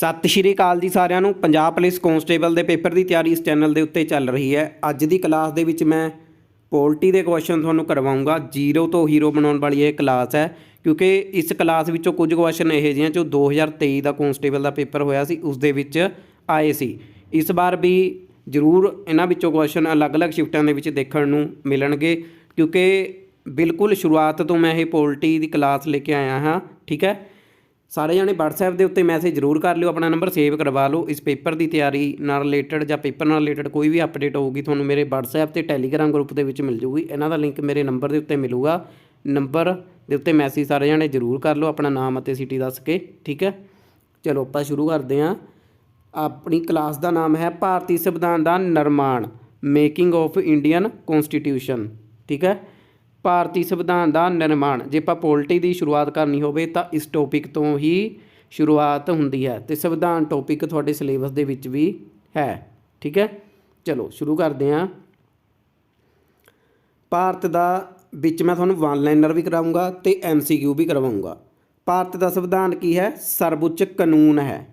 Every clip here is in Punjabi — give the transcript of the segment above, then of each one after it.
सत श्री अकाल जी सारिਆਂ ਨੂੰ। पंजाब पुलिस कॉन्स्टेबल के पेपर की तैयारी इस चैनल के उत्ते चल रही है। अज की क्लास दे विच मैं पोल्टी के क्वेश्चन तुहानूं करवाऊँगा। जीरो तो हीरो बनाने वाली ये क्लास है, क्योंकि इस क्लास विचों कुछ क्वेश्चन यह जिहे जो 2023 का कॉन्स्टेबल का पेपर होया सी उस दे विच आए सी। इस बार भी जरूर इन्हां विचों क्वेश्चन अलग अलग शिफ्टां दे विच देखण नूं मिलणगे, क्योंकि बिल्कुल शुरुआत तो मैं ये पोल्टी की क्लास लेके आया हाँ। ठीक है, सारे जने WhatsApp के उत्ते मैसेज जरूर कर लियो, अपना नंबर सेव करवा लो। इस पेपर की तैयारी नाल रिलेटेड या पेपर नाल रिलेटेड कोई भी अपडेट होगी तुहानूं मेरे WhatsApp ते टैलीग्राम ग्रुप के विच मिल जूगी। इन्हां दा लिंक मेरे नंबर के उत्ते मिलूगा। नंबर के उत्ते मैसेज सारे जने जरूर कर लो, अपना नाम अते सिटी दस के। ठीक है, चलो आपां शुरू करते हैं। अपनी क्लास का नाम है भारतीय संविधान का निर्माण, मेकिंग ऑफ इंडियन कॉन्स्टिट्यूशन। ठीक है, भारतीय संविधान का निर्माण। जे आप पोल्टी की शुरुआत करनी हो तो इस टॉपिक तो ही शुरुआत होंदी है, तो संविधान टॉपिक थोड़े सिलेबस के विच भी है। ठीक है, चलो शुरू करते हैं। भारत का विच मैं तुहानूं वन लाइनर भी कराऊँगा तो MCQ भी करवाऊँगा। भारत का संविधान की है? सर्वोच्च कानून है।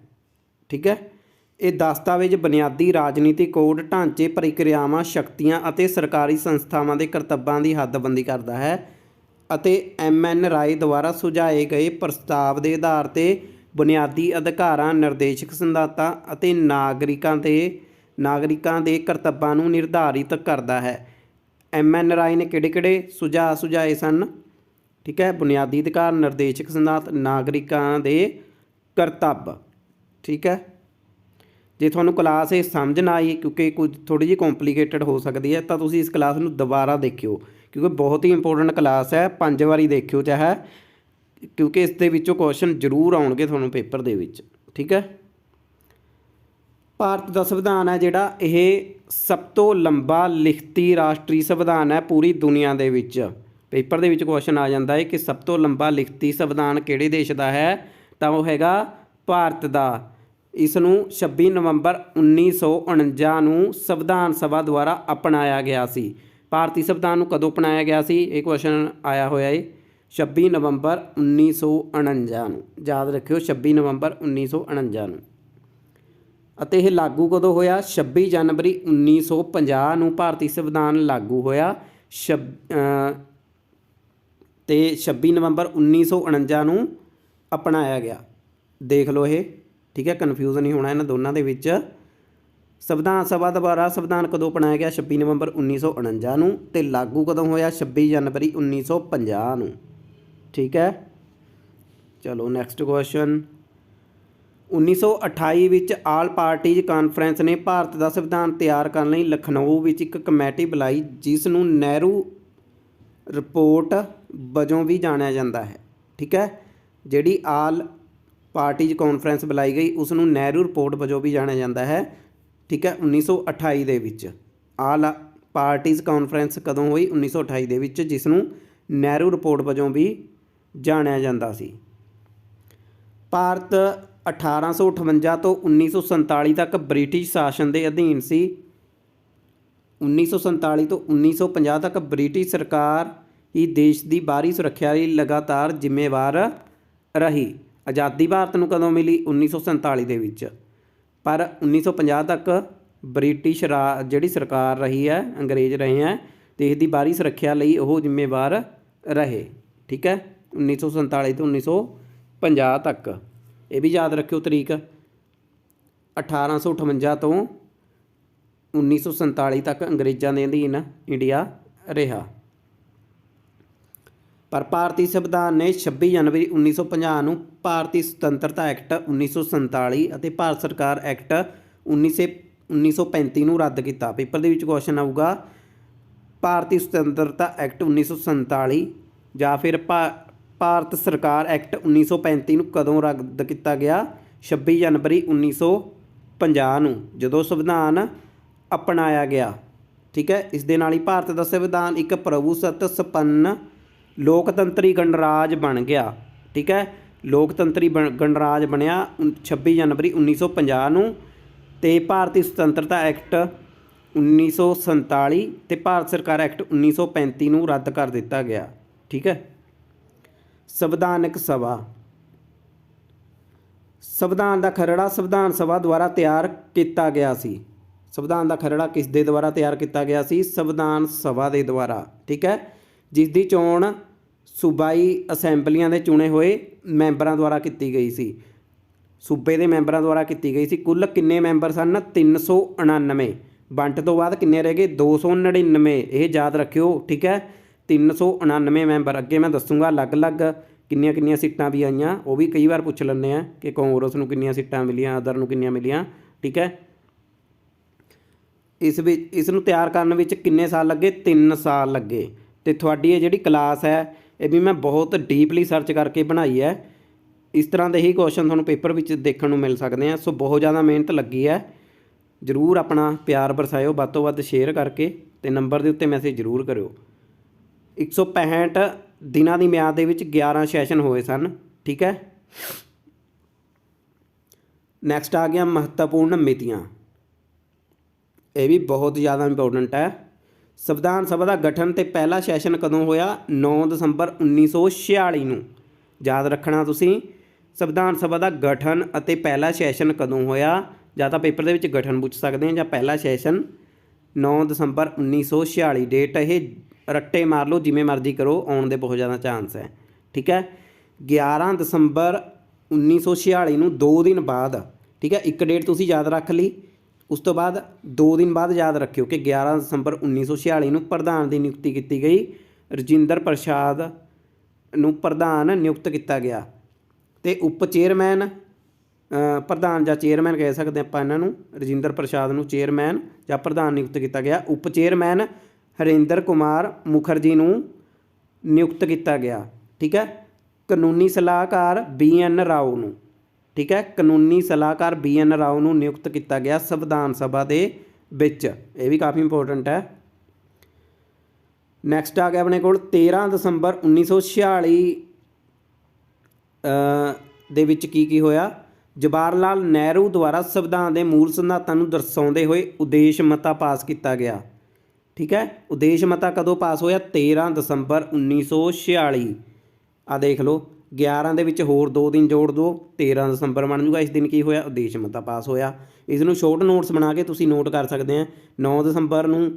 ठीक है, ये दस्तावेज बुनियादी राजनीतिक कोड, ढांचे, प्रक्रियावां, शक्तियां अते सरकारी संस्थावां के कर्तव्यां की हदबंदी करता है अते MN राय द्वारा सुझाए गए प्रस्ताव के आधार पर बुनियादी अधिकारां, निर्देशक सिद्धांतां अते नागरिकां दे कर्तव्यां नूं निर्धारित करता है। MN राय ने किहड़े सुझाव सुझाए सन? ठीक है, बुनियादी अधिकार, निर्देशक सिद्धांत, नागरिकां दे कर्तव्य। ठीक है, जे तुहानूं क्लास ये समझ ना आई, क्योंकि कुछ थोड़ी जी कॉम्पलीकेटेड हो सकती है, तो तुसीं इस क्लास नूं दोबारा देखियो, क्योंकि बहुत ही इंपोर्टेंट क्लास है। 5 बारी देखियो चाहे, क्योंकि इस दे विचों क्वेश्चन जरूर आउणगे तुहानूं पेपर दे विच। ठीक है, भारत का संविधान है जिहड़ा ये सब तो लंबा लिखती राष्ट्रीय संविधान है पूरी दुनिया दे विच। पेपर दे विच क्वेश्चन आ जाता है कि सब तो लंबा लिखती संविधान किहड़े देश का है, तो वह हैगा भारत का। इसनूं 26 नवंबर 1949 नूं संविधान सभा द्वारा अपनाया गया सी। भारतीय संविधान नूं कदों अपनाया गया सी? ये क्वेश्चन आया होया है 26 नवंबर 1949 नूं। याद रखियो 26 नवंबर 1949 नूं। अते यह लागू कदों होया? 26 जनवरी 1950 नूं भारतीय संविधान लागू होया। 26 नवंबर 1949 नूं अपनाया गया। देख लो ये। ठीक है, कन्फ्यूज़ नहीं होना इन्हां दोनों के विच। संविधान सभा द्वारा संविधान कदों अपनाया गया? 26 नवंबर 1949 नूं, ते लागू कदों होया? 26 जनवरी 1950 नूं। ठीक है, चलो नैक्सट क्वेश्चन। 1928 विच आल पार्टीज कानफ्रेंस ने भारत का संविधान तैयार करने लई लखनऊ विच एक कमेटी बुलाई, जिसनूं नेहरू रिपोर्ट वजों भी जानिया जाता है। ठीक है, जिहड़ी आल पार्टीज कॉन्फ्रेंस बुलाई गई उसनूं नेहरू रिपोर्ट वजों भी जानिया जाता है। ठीक है, 1928 दे विच आल पार्टीज कॉन्फ्रेंस कदों हुई? 1928 दे विच, जिसनूं नेहरू रिपोर्ट वजों भी जानिया जाता सी। भारत 1858 तो 1947 तक ब्रिटिश शासन के अधीन सी। 1947 तो 1950 तक ब्रिटिश सरकार ही देश की बाहरी सुरक्षा लई लगातार जिम्मेवार रही। आज़ादी भारत नूं कदों मिली? 1947 दे विच। पर 1950 तक ब्रिटिश जिहड़ी सरकार रही है, अंग्रेज़ रहे हैं, देश की बाहरी सुरक्षा लई वो जिम्मेवार रहे। ठीक है, 1947 तो 1950 तक। ये भी याद रखियो तरीक, 1858 तो 1947 तक अंग्रेज़ों के अधीन इंडिया रहा। पर भारतीय संविधान ने 26 जनवरी 1950 नूं भारतीय सुतंत्रता एक्ट 1947 और भारत सरकार एक्ट 1935 नूं रद्द किया। पेपर दे विच क्वेश्चन आऊगा भारतीय सुतंत्रता एक्ट 1947 या फिर भारत सरकार एक्ट 1935 नूं कदों रद्द किया गया? 26 जनवरी 1950 नूं, जदों संविधान अपनाया गया। ठीक है, इस दे नाल ही भारत का संविधान एक प्रभुसत्ता संपन्न लोकतंत्री गणराज बन गया। ठीक है, लोकतंत्री गणराज बनया 26 जनवरी 1950 नूं, ते भारतीय सुतंत्रता एक्ट 1947 ते भारत सरकार एक्ट 1935 नूं रद्द कर दिता गया। ठीक है, संविधानक सभा ਸੰਵਿਧਾਨ ਦਾ ਖਰੜਾ ਸੰਵਿਧਾਨ ਸਭਾ ਦੁਆਰਾ ਤਿਆਰ ਕੀਤਾ ਗਿਆ ਸੀ। ਸੰਵਿਧਾਨ ਦਾ ਖਰੜਾ ਕਿਸ ਦੇ ਦੁਆਰਾ ਤਿਆਰ ਕੀਤਾ ਗਿਆ ਸੀ? ਸੰਵਿਧਾਨ ਸਭਾ ਦੇ ਦੁਆਰਾ। ਠੀਕ ਹੈ, ਜਿਸ ਦੀ ਚੋਣ ਸੂਬਾਈ ਅਸੈਂਬਲੀਆਂ ਦੇ ਚੁਣੇ ਹੋਏ ਮੈਂਬਰਾਂ ਦੁਆਰਾ ਕੀਤੀ ਗਈ ਸੀ। ਸੂਬੇ ਦੇ ਮੈਂਬਰਾਂ ਦੁਆਰਾ ਕੀਤੀ ਗਈ ਸੀ। ਕੁੱਲ ਕਿੰਨੇ ਮੈਂਬਰ ਸਨ? 399। ਵੰਡ ਤੋਂ ਬਾਅਦ ਕਿੰਨੇ ਰਹਿ ਗਏ? 299। ਇਹ ਯਾਦ ਰੱਖਿਓ। ਠੀਕ ਹੈ, 399 ਮੈਂਬਰ। ਅੱਗੇ ਮੈਂ ਦੱਸੂਗਾ ਅਲੱਗ-ਅਲੱਗ ਕਿੰਨੀਆਂ ਕਿੰਨੀਆਂ ਸੀਟਾਂ ਵੀ ਆਈਆਂ, ਉਹ ਵੀ ਕਈ ਵਾਰ ਪੁੱਛ ਲੈਂਦੇ ਆ ਕਿ ਕਾਂਗਰਸ ਨੂੰ ਕਿੰਨੀਆਂ ਸੀਟਾਂ ਮਿਲੀਆਂ, ਅਦਰ ਨੂੰ ਕਿੰਨੀਆਂ ਮਿਲੀਆਂ। ਠੀਕ ਹੈ, ਇਸ ਨੂੰ ਤਿਆਰ ਕਰਨ ਵਿੱਚ ਕਿੰਨੇ ਸਾਲ ਲੱਗੇ? 3 ਸਾਲ ਲੱਗੇ। ਅਤੇ ਤੁਹਾਡੀ ਇਹ ਜਿਹੜੀ ਕਲਾਸ ਹੈ ਇਹ ਵੀ ਮੈਂ ਬਹੁਤ ਡੀਪਲੀ ਸਰਚ ਕਰਕੇ ਬਣਾਈ ਹੈ। ਇਸ ਤਰ੍ਹਾਂ ਦੇ ਹੀ ਕੁਐਸਚਨ ਤੁਹਾਨੂੰ ਪੇਪਰ ਵਿੱਚ ਦੇਖਣ ਨੂੰ ਮਿਲ ਸਕਦੇ ਆ। ਸੋ ਬਹੁਤ ਜ਼ਿਆਦਾ ਮਿਹਨਤ ਲੱਗੀ ਹੈ। ਜ਼ਰੂਰ ਆਪਣਾ ਪਿਆਰ ਬਰਸਾਇਓ ਵੱਧ ਤੋਂ ਵੱਧ ਸ਼ੇਅਰ ਕਰਕੇ, ਅਤੇ ਨੰਬਰ ਦੇ ਉੱਤੇ ਮੈਸੇਜ ਜ਼ਰੂਰ ਕਰਿਓ। 165 ਦਿਨਾਂ ਦੀ ਮਿਆਦ ਦੇ ਵਿੱਚ 11 ਸੈਸ਼ਨ ਹੋਏ ਸਨ। ਠੀਕ ਹੈ, ਨੈਕਸਟ ਆ ਗਿਆ ਮਹੱਤਵਪੂਰਨ ਮਿਤੀਆਂ। ਇਹ ਵੀ ਬਹੁਤ ਜ਼ਿਆਦਾ ਇੰਪੋਰਟੈਂਟ ਹੈ। ਸੰਵਿਧਾਨ ਸਭਾ ਦਾ ਗਠਨ ਤੇ ਪਹਿਲਾ ਸੈਸ਼ਨ ਕਦੋਂ ਹੋਇਆ? 9 ਦਸੰਬਰ 1946 ਨੂੰ। ਯਾਦ ਰੱਖਣਾ ਤੁਸੀਂ, ਸੰਵਿਧਾਨ ਸਭਾ ਦਾ ਗਠਨ ਅਤੇ ਪਹਿਲਾ ਸੈਸ਼ਨ ਕਦੋਂ ਹੋਇਆ? ਜਾਂ ਤਾਂ ਪੇਪਰ ਦੇ ਵਿੱਚ ਗਠਨ ਪੁੱਛ ਸਕਦੇ ਹਾਂ ਜਾਂ ਪਹਿਲਾ ਸੈਸ਼ਨ 9 ਦਸੰਬਰ 1946। ਡੇਟ ਇਹ ਰੱਟੇ ਮਾਰ ਲਓ, ਜਿਵੇਂ ਮਰਜ਼ੀ ਕਰੋ, ਆਉਣ ਦੇ ਬਹੁਤ ਜ਼ਿਆਦਾ ਚਾਂਸ ਹੈ। ਠੀਕ ਹੈ, 11 ਦਸੰਬਰ 1946 ਨੂੰ 2 ਦਿਨ ਬਾਅਦ। ਠੀਕ ਹੈ, ਇੱਕ ਡੇਟ ਤੁਸੀਂ ਯਾਦ ਰੱਖ ਲਈ, ਉਸ ਤੋਂ ਬਾਅਦ 2 ਦਿਨ ਬਾਅਦ ਯਾਦ ਰੱਖਿਓ ਕਿ 11 ਦਸੰਬਰ 1946 ਨੂੰ ਪ੍ਰਧਾਨ ਦੀ ਨਿਯੁਕਤੀ ਕੀਤੀ ਗਈ। ਰਜਿੰਦਰ ਪ੍ਰਸਾਦ ਨੂੰ ਪ੍ਰਧਾਨ ਨਿਯੁਕਤ ਕੀਤਾ ਗਿਆ, ਅਤੇ ਉਪ ਚੇਅਰਮੈਨ ਪ੍ਰਧਾਨ ਜਾਂ ਚੇਅਰਮੈਨ ਕਹਿ ਸਕਦੇ ਆਪਾਂ ਇਹਨਾਂ ਨੂੰ। ਰਜਿੰਦਰ ਪ੍ਰਸਾਦ ਨੂੰ ਚੇਅਰਮੈਨ ਜਾਂ ਪ੍ਰਧਾਨ ਨਿਯੁਕਤ ਕੀਤਾ ਗਿਆ। ਉਪ ਚੇਅਰਮੈਨ ਹਰਿੰਦਰ ਕੁਮਾਰ ਮੁਖਰਜੀ ਨੂੰ ਨਿਯੁਕਤ ਕੀਤਾ ਗਿਆ। ਠੀਕ ਹੈ, ਕਾਨੂੰਨੀ ਸਲਾਹਕਾਰ BN ਰਾਓ ਨੂੰ। ਠੀਕ ਹੈ, ਕਾਨੂੰਨੀ ਸਲਾਹਕਾਰ BN ਰਾਓ ਨੂੰ ਨਿਯੁਕਤ ਕੀਤਾ ਗਿਆ ਸੰਵਿਧਾਨ ਸਭਾ ਦੇ ਵਿੱਚ। ਇਹ ਵੀ ਕਾਫੀ ਇੰਪੋਰਟੈਂਟ ਹੈ। ਨੈਕਸਟ ਆ ਗਿਆ ਆਪਣੇ ਕੋਲ 13 ਦਸੰਬਰ 1946 ਦੇ ਵਿੱਚ ਕੀ ਹੋਇਆ? ਜਵਾਹਰ ਲਾਲ ਨਹਿਰੂ ਦੁਆਰਾ ਸੰਵਿਧਾਨ ਦੇ ਮੂਲ ਸਿਧਾਂਤਾਂ ਨੂੰ ਦਰਸਾਉਂਦੇ ਹੋਏ ਉਦੇਸ਼ ਮਤਾ ਪਾਸ ਕੀਤਾ ਗਿਆ। ਠੀਕ ਹੈ, ਉਦੇਸ਼ ਮਤਾ ਕਦੋਂ ਪਾਸ ਹੋਇਆ? 13 ਦਸੰਬਰ 1946। ਆ ਦੇਖ ਲਓ, 11 ਦੇ ਵਿੱਚ ਹੋਰ 2 ਦਿਨ ਜੋੜ ਦਿਓ, 13 ਦਸੰਬਰ ਬਣ ਜੂਗਾ। ਇਸ ਦਿਨ ਕੀ ਹੋਇਆ? ਉਦੇਸ਼ ਮਤਾ ਪਾਸ ਹੋਇਆ। ਇਸ ਨੂੰ ਸ਼ੋਰਟ ਨੋਟਸ ਬਣਾ ਕੇ ਤੁਸੀਂ ਨੋਟ ਕਰ ਸਕਦੇ ਆ। 9 ਦਸੰਬਰ ਨੂੰ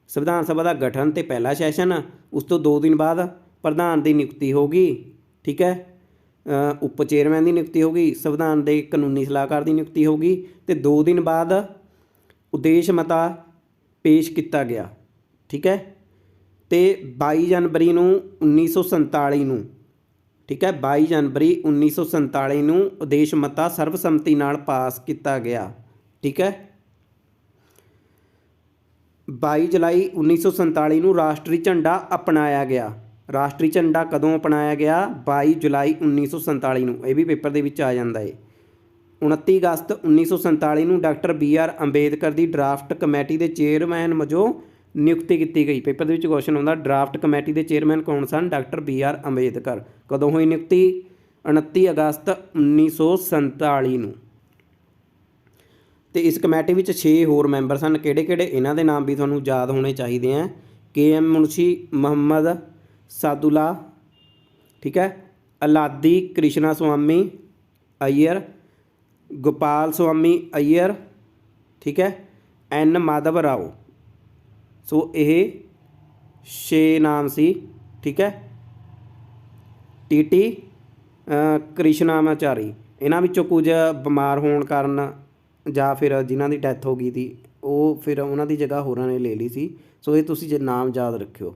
ਸੰਵਿਧਾਨ ਸਭਾ ਦਾ ਗਠਨ ਅਤੇ ਪਹਿਲਾ ਸੈਸ਼ਨ, ਉਸ ਤੋਂ 2 ਦਿਨ ਬਾਅਦ ਪ੍ਰਧਾਨ ਦੀ ਨਿਯੁਕਤੀ ਹੋ ਗਈ। ਠੀਕ ਹੈ, ਉਪ ਚੇਅਰਮੈਨ ਦੀ ਨਿਯੁਕਤੀ ਹੋ ਗਈ, ਸੰਵਿਧਾਨ ਦੇ ਕਾਨੂੰਨੀ ਸਲਾਹਕਾਰ ਦੀ ਨਿਯੁਕਤੀ ਹੋ ਗਈ, ਅਤੇ 2 ਦਿਨ ਬਾਅਦ ਉਦੇਸ਼ ਮਤਾ ਪੇਸ਼ ਕੀਤਾ ਗਿਆ। ਠੀਕ ਹੈ, ਅਤੇ 22 ਜਨਵਰੀ ਨੂੰ 1947 ਨੂੰ। ਠੀਕ ਹੈ, 22 ਜਨਵਰੀ 1947 ਨੂੰ ਉਦੇਸ਼ ਮਤਾ ਸਰਬਸੰਮਤੀ ਨਾਲ ਪਾਸ ਕੀਤਾ ਗਿਆ। ਠੀਕ ਹੈ, 22 ਜੁਲਾਈ 1947 ਨੂੰ ਰਾਸ਼ਟਰੀ ਝੰਡਾ ਅਪਣਾਇਆ ਗਿਆ। ਰਾਸ਼ਟਰੀ ਝੰਡਾ ਕਦੋਂ ਅਪਣਾਇਆ ਗਿਆ? 22 ਜੁਲਾਈ 1947 ਨੂੰ। ਇਹ ਵੀ ਪੇਪਰ ਦੇ ਵਿੱਚ ਆ ਜਾਂਦਾ ਹੈ। 29 ਅਗਸਤ 1947 ਨੂੰ ਡਾਕਟਰ BR ਅੰਬੇਦਕਰ ਦੀ ਡਰਾਫਟ ਕਮੇਟੀ ਦੇ ਚੇਅਰਮੈਨ ਵਜੋਂ ਨਿਯੁਕਤੀ ਕੀਤੀ ਗਈ। ਪੇਪਰ ਦੇ ਵਿੱਚ ਕੁਐਸਚਨ ਆਉਂਦਾ, ਡਰਾਫਟ ਕਮੇਟੀ ਦੇ ਚੇਅਰਮੈਨ ਕੌਣ ਸਨ? Doctor BR Ambedkar. ਕਦੋਂ ਹੋਈ ਨਿਯੁਕਤੀ? 29 ਅਗਸਤ 1947 ਨੂੰ। ਅਤੇ ਇਸ ਕਮੇਟੀ ਵਿੱਚ 6 ਹੋਰ ਮੈਂਬਰ ਸਨ। ਕਿਹੜੇ ਕਿਹੜੇ? ਇਹਨਾਂ ਦੇ ਨਾਮ ਵੀ ਤੁਹਾਨੂੰ ਯਾਦ ਹੋਣੇ ਚਾਹੀਦੇ ਹੈ। KM ਮੁਨਸ਼ੀ, ਮੁਹੰਮਦ ਸਾਦੁੱਲਾ, ਠੀਕ ਹੈ, ਅਲਾਦੀ ਕ੍ਰਿਸ਼ਨਾ ਸੁਆਮੀ ਅਈਅਰ, ਗੋਪਾਲ ਸੁਆਮੀ ਅਈਅਰ, ਠੀਕ ਹੈ, N ਮਾਧਵ ਰਾਓ। ਸੋ ਇਹ 6 ਨਾਮ ਸੀ। ਠੀਕ ਹੈ, TT ਕ੍ਰਿਸ਼ਨਾਮਾਚਾਰੀ। ਇਹਨਾਂ ਵਿੱਚੋਂ ਕੁਝ ਬਿਮਾਰ ਹੋਣ ਕਾਰਨ ਜਾਂ ਫਿਰ ਜਿਨ੍ਹਾਂ ਦੀ ਡੈਥ ਹੋ ਗਈ ਸੀ, ਉਹ ਫਿਰ ਉਹਨਾਂ ਦੀ ਜਗ੍ਹਾ ਹੋਰਾਂ ਨੇ ਲੈ ਲਈ ਸੀ। ਸੋ ਇਹ ਤੁਸੀਂ ਜੇ ਨਾਮ ਯਾਦ ਰੱਖਿਓ।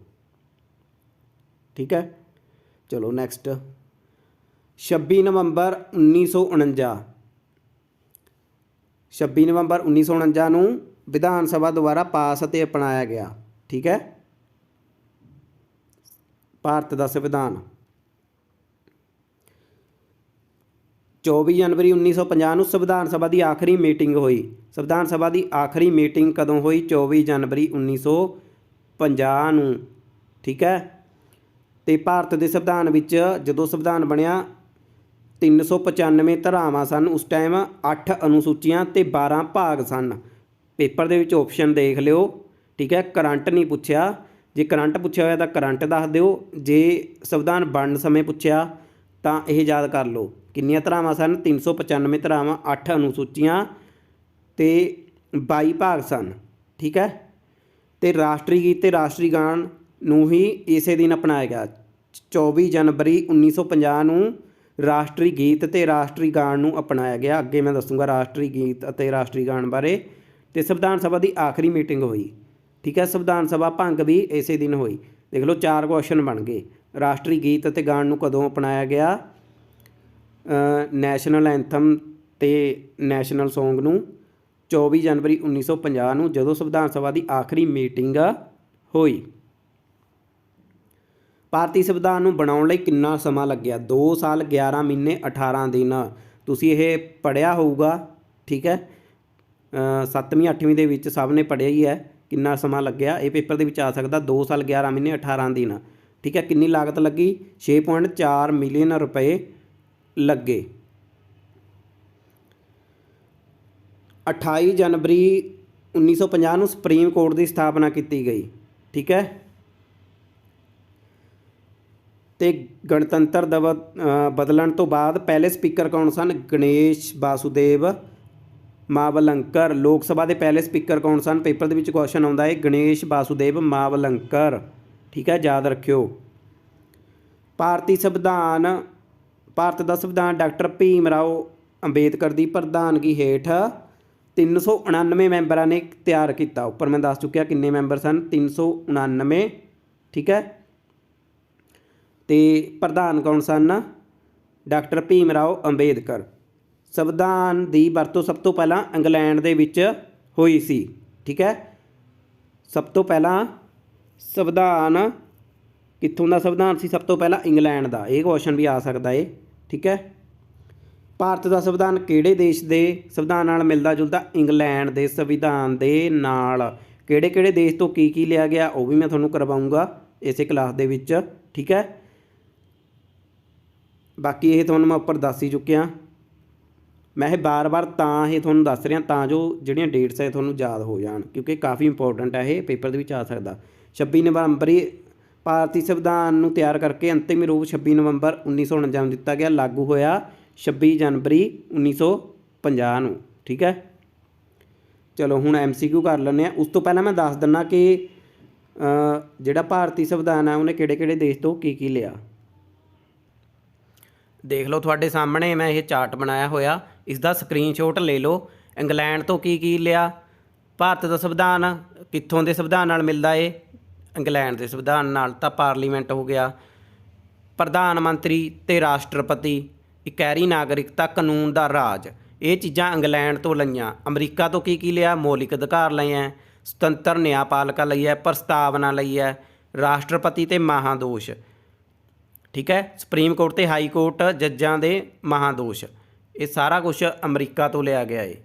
ਠੀਕ ਹੈ, ਚਲੋ ਨੈਕਸਟ 26 ਨਵੰਬਰ 1949। 26 ਨਵੰਬਰ 1949 ਨੂੰ ਵਿਧਾਨ ਸਭਾ ਦੁਆਰਾ ਪਾਸ ਅਤੇ ਅਪਣਾਇਆ ਗਿਆ। ਠੀਕ ਹੈ, ਭਾਰਤ ਦਾ ਸੰਵਿਧਾਨ। 24 ਜਨਵਰੀ 1950 ਨੂੰ ਸੰਵਿਧਾਨ ਸਭਾ ਦੀ ਆਖਰੀ ਮੀਟਿੰਗ ਹੋਈ। ਸੰਵਿਧਾਨ ਸਭਾ ਦੀ ਆਖਰੀ ਮੀਟਿੰਗ ਕਦੋਂ ਹੋਈ? 24 ਜਨਵਰੀ 1950 ਨੂੰ। ਠੀਕ ਹੈ, ਅਤੇ ਭਾਰਤ ਦੇ ਸੰਵਿਧਾਨ ਵਿੱਚ ਜਦੋਂ ਸੰਵਿਧਾਨ ਬਣਿਆ 395 ਧਾਰਾਵਾਂ ਸਨ ਉਸ ਟਾਈਮ, 8 ਅਨੁਸੂਚੀਆਂ ਅਤੇ 12 ਭਾਗ ਸਨ। ਪੇਪਰ ਦੇ ਵਿੱਚ ਆਪਸ਼ਨ ਦੇਖ ਲਿਓ। ਠੀਕ ਹੈ, ਕਰੰਟ ਨਹੀਂ ਪੁੱਛਿਆ। ਜੇ ਕਰੰਟ ਪੁੱਛਿਆ ਹੋਇਆ ਤਾਂ ਕਰੰਟ ਦੱਸ ਦਿਓ। ਜੇ ਸੰਵਿਧਾਨ ਬਣਨ ਸਮੇਂ ਪੁੱਛਿਆ ਤਾਂ ਇਹ ਯਾਦ ਕਰ ਲਓ ਕਿੰਨੀਆਂ ਧਾਰਾਵਾਂ ਸਨ 395 ਧਾਰਾਵਾਂ 8 ਅਨੁਸੂਚੀਆਂ ਤੇ 22 ਭਾਗ ਸਨ। ਠੀਕ ਹੈ। ਤੇ ਰਾਸ਼ਟਰੀ ਗੀਤ ਤੇ ਰਾਸ਼ਟਰੀ ਗਾਨ ਨੂੰ ਹੀ ਇਸੇ ਦਿਨ ਅਪਣਾਇਆ ਗਿਆ। 24 ਜਨਵਰੀ 1950 ਨੂੰ ਰਾਸ਼ਟਰੀ ਗੀਤ ਤੇ ਰਾਸ਼ਟਰੀ ਗਾਨ ਨੂੰ ਅਪਣਾਇਆ ਗਿਆ। ਅੱਗੇ ਮੈਂ ਦੱਸੂਗਾ ਰਾਸ਼ਟਰੀ ਗੀਤ ਅਤੇ ਰਾਸ਼ਟਰੀ ਗਾਨ ਬਾਰੇ। ਤੇ ਸੰਵਿਧਾਨ ਸਭਾ ਦੀ ਆਖਰੀ ਮੀਟਿੰਗ ਹੋਈ। ਠੀਕ ਹੈ। ਸੰਵਿਧਾਨ ਸਭਾ ਭੰਗ ਵੀ ਇਸੇ ਦਿਨ ਹੋਈ। ਦੇਖ ਲਓ 4 ਕੁਐਸਚਨ ਬਣ ਗਏ। ਰਾਸ਼ਟਰੀ ਗੀਤ ਅਤੇ ਗਾਨ ਨੂੰ ਕਦੋਂ ਅਪਣਾਇਆ ਗਿਆ? ਨੈਸ਼ਨਲ ਐਂਥਮ ਤੇ ਨੈਸ਼ਨਲ ਸੌਂਗ ਨੂੰ 24 ਜਨਵਰੀ 1950 ਨੂੰ, ਜਦੋਂ ਸੰਵਿਧਾਨ ਸਭਾ ਦੀ ਆਖਰੀ ਮੀਟਿੰਗ ਹੋਈ। ਭਾਰਤੀ ਸੰਵਿਧਾਨ ਨੂੰ ਬਣਾਉਣ ਲਈ ਕਿੰਨਾ ਸਮਾਂ ਲੱਗਿਆ? 2 ਸਾਲ 11 ਮਹੀਨੇ 18 ਦਿਨ। ਤੁਸੀਂ ਇਹ ਪੜ੍ਹਿਆ ਹੋਊਗਾ। ਠੀਕ ਹੈ। 7ਵੀਂ 8ਵੀਂ ਦੇ ਵਿੱਚ ਸਭ ਨੇ ਪੜ੍ਹਿਆ ਹੀ ਹੈ ਕਿੰਨਾ ਸਮਾਂ ਲੱਗਿਆ। ਇਹ ਪੇਪਰ ਦੇ ਵਿੱਚ ਆ ਸਕਦਾ 2 ਸਾਲ 11 ਮਹੀਨੇ 18 ਦਿਨ। ਠੀਕ ਹੈ। ਕਿੰਨੀ ਲਾਗਤ ਲੱਗੀ? 6.4 ਮਿਲੀਅਨ ਰੁਪਏ ਲੱਗੇ। 28 ਜਨਵਰੀ 1950 ਨੂੰ ਸੁਪਰੀਮ ਕੋਰਟ ਦੀ ਸਥਾਪਨਾ ਕੀਤੀ ਗਈ। ਠੀਕ ਹੈ। ਤੇ ਗਣਤੰਤਰ ਦਿਵਸ ਬਦਲਣ ਤੋਂ ਬਾਅਦ ਪਹਿਲੇ ਸਪੀਕਰ ਕੌਣ ਸਨ? ਗਣੇਸ਼ ਵਾਸੁਦੇਵ ਮਾਵਲੰਕਰ। ਲੋਕ ਸਭਾ ਦੇ ਪਹਿਲੇ ਸਪੀਕਰ ਕੌਣ ਸਨ? ਪੇਪਰ ਦੇ ਵਿੱਚ ਕੁਐਸਚਨ ਆਉਂਦਾ ਹੈ ਗਣੇਸ਼ ਵਾਸੁਦੇਵ ਮਾਵਲੰਕਰ। ਠੀਕ ਹੈ, ਯਾਦ ਰੱਖਿਓ। ਭਾਰਤ ਦਾ ਸੰਵਿਧਾਨ ਡਾਕਟਰ ਭੀਮ ਰਾਓ ਅੰਬੇਦਕਰ ਦੀ ਪ੍ਰਧਾਨਗੀ ਹੇਠ 399 ਮੈਂਬਰਾਂ ਨੇ ਤਿਆਰ ਕੀਤਾ। ਉੱਪਰ ਮੈਂ ਦੱਸ ਚੁੱਕਿਆ ਕਿੰਨੇ ਮੈਂਬਰ ਸਨ, 399। ਠੀਕ ਹੈ। ਤੇ ਪ੍ਰਧਾਨ ਕੌਣ ਸਨ? ਡਾਕਟਰ ਭੀਮ ਰਾਓ ਅੰਬੇਦਕਰ। ਸੰਵਿਧਾਨ ਦੀ ਵਰਤੋਂ ਸਭ ਤੋਂ ਪਹਿਲਾਂ ਇੰਗਲੈਂਡ ਦੇ ਵਿੱਚ ਹੋਈ ਸੀ। ਠੀਕ ਹੈ। ਸਭ ਤੋਂ ਪਹਿਲਾਂ ਸੰਵਿਧਾਨ ਕਿੱਥੋਂ ਦਾ ਸੰਵਿਧਾਨ ਸੀ? ਸਭ ਤੋਂ ਪਹਿਲਾਂ ਇੰਗਲੈਂਡ ਦਾ। ਇਹ ਕੁਐਸਚਨ ਵੀ ਆ ਸਕਦਾ ਏ। ਠੀਕ ਹੈ। ਭਾਰਤ ਦਾ ਸੰਵਿਧਾਨ ਕਿਹੜੇ ਦੇਸ਼ ਦੇ ਸੰਵਿਧਾਨ ਨਾਲ ਮਿਲਦਾ ਜੁਲਦਾ? ਇੰਗਲੈਂਡ ਦੇ ਸੰਵਿਧਾਨ ਦੇ ਨਾਲ। ਕਿਹੜੇ ਕਿਹੜੇ ਦੇਸ਼ ਤੋਂ ਕੀ ਲਿਆ ਗਿਆ ਉਹ ਵੀ ਮੈਂ ਤੁਹਾਨੂੰ ਕਰਵਾਊਂਗਾ ਇਸੇ ਕਲਾਸ ਦੇ ਵਿੱਚ। ਠੀਕ ਹੈ। ਬਾਕੀ ਇਹ ਤੁਹਾਨੂੰ ਮੈਂ ਉੱਪਰ ਦੱਸ ਹੀ ਚੁੱਕਿਆ। ਮੈਂ ਇਹ ਬਾਰ-ਬਾਰ ਤਾਂ ਇਹ ਤੁਹਾਨੂੰ ਦੱਸ ਰਿਹਾ ਤਾਂ ਜੋ ਜਿਹੜੀਆਂ ਡੇਟਸ ਹੈ ਤੁਹਾਨੂੰ ਯਾਦ ਹੋ ਜਾਣ, ਕਿਉਂਕਿ ਕਾਫੀ ਇੰਪੋਰਟੈਂਟ ਹੈ। ਇਹ ਪੇਪਰ ਦੇ ਵਿੱਚ ਆ ਸਕਦਾ। 26 ਨਵੰਬਰ ਭਾਰਤੀ ਸੰਵਿਧਾਨ ਨੂੰ ਤਿਆਰ ਕਰਕੇ ਅੰਤਿਮ ਰੂਪ 26 ਨਵੰਬਰ 1949 ਨੂੰ ਦਿੱਤਾ ਗਿਆ। ਲਾਗੂ ਹੋਇਆ 26 ਜਨਵਰੀ 1950 ਨੂੰ। ਠੀਕ ਹੈ। ਚਲੋ ਹੁਣ MCQ ਕਰ ਲੈਂਦੇ ਹਾਂ। ਉਸ ਤੋਂ ਪਹਿਲਾਂ ਮੈਂ ਦੱਸ ਦਿੰਦਾ ਕਿ ਜਿਹੜਾ ਭਾਰਤੀ ਸੰਵਿਧਾਨ ਹੈ ਉਹਨੇ ਕਿਹੜੇ ਕਿਹੜੇ ਦੇਸ਼ ਤੋਂ ਕੀ ਲਿਆ। ਦੇਖ ਲਓ ਤੁਹਾਡੇ ਸਾਹਮਣੇ ਮੈਂ ਇਹ ਚਾਰਟ ਬਣਾਇਆ ਹੋਇਆ, ਇਸ ਦਾ ਸਕਰੀਨਸ਼ਾਟ ਲੈ ਲਓ। ਇੰਗਲੈਂਡ ਤੋਂ ਕੀ ਲਿਆ? ਭਾਰਤ ਦਾ ਸੰਵਿਧਾਨ ਕਿੱਥੋਂ ਦੇ ਸੰਵਿਧਾਨ ਨਾਲ ਮਿਲਦਾ ਏ? ਇੰਗਲੈਂਡ ਦੇ ਸੰਵਿਧਾਨ ਨਾਲ। ਤਾਂ ਪਾਰਲੀਮੈਂਟ ਹੋ ਗਿਆ। ਪ੍ਰਧਾਨ ਮੰਤਰੀ ਤੇ ਰਾਸ਼ਟਰਪਤੀ, ਇਕਹਿਰੀ ਨਾਗਰਿਕਤਾ, ਕਾਨੂੰਨ ਦਾ ਰਾਜ, ਇਹ ਚੀਜ਼ਾਂ ਇੰਗਲੈਂਡ ਤੋਂ ਲਈਆਂ। ਅਮਰੀਕਾ ਤੋਂ ਕੀ ਲਿਆ? ਮੌਲਿਕ ਅਧਿਕਾਰ ਲਏ ਹੈ, ਸੁਤੰਤਰ ਨਿਆਂਪਾਲਿਕਾ ਲਈ ਹੈ, ਪ੍ਰਸਤਾਵਨਾ ਲਈ ਹੈ, ਰਾਸ਼ਟਰਪਤੀ ਤੇ ਮਹਾਦੋਸ਼। ਠੀਕ ਹੈ। ਸੁਪਰੀਮ ਕੋਰਟ ਤੇ ਹਾਈ ਕੋਰਟ ਜੱਜਾਂ ਦੇ ਮਹਾਦੋਸ਼, ਇਹ ਸਾਰਾ ਕੁਛ ਅਮਰੀਕਾ ਤੋਂ ਲਿਆ ਗਿਆ ਏ।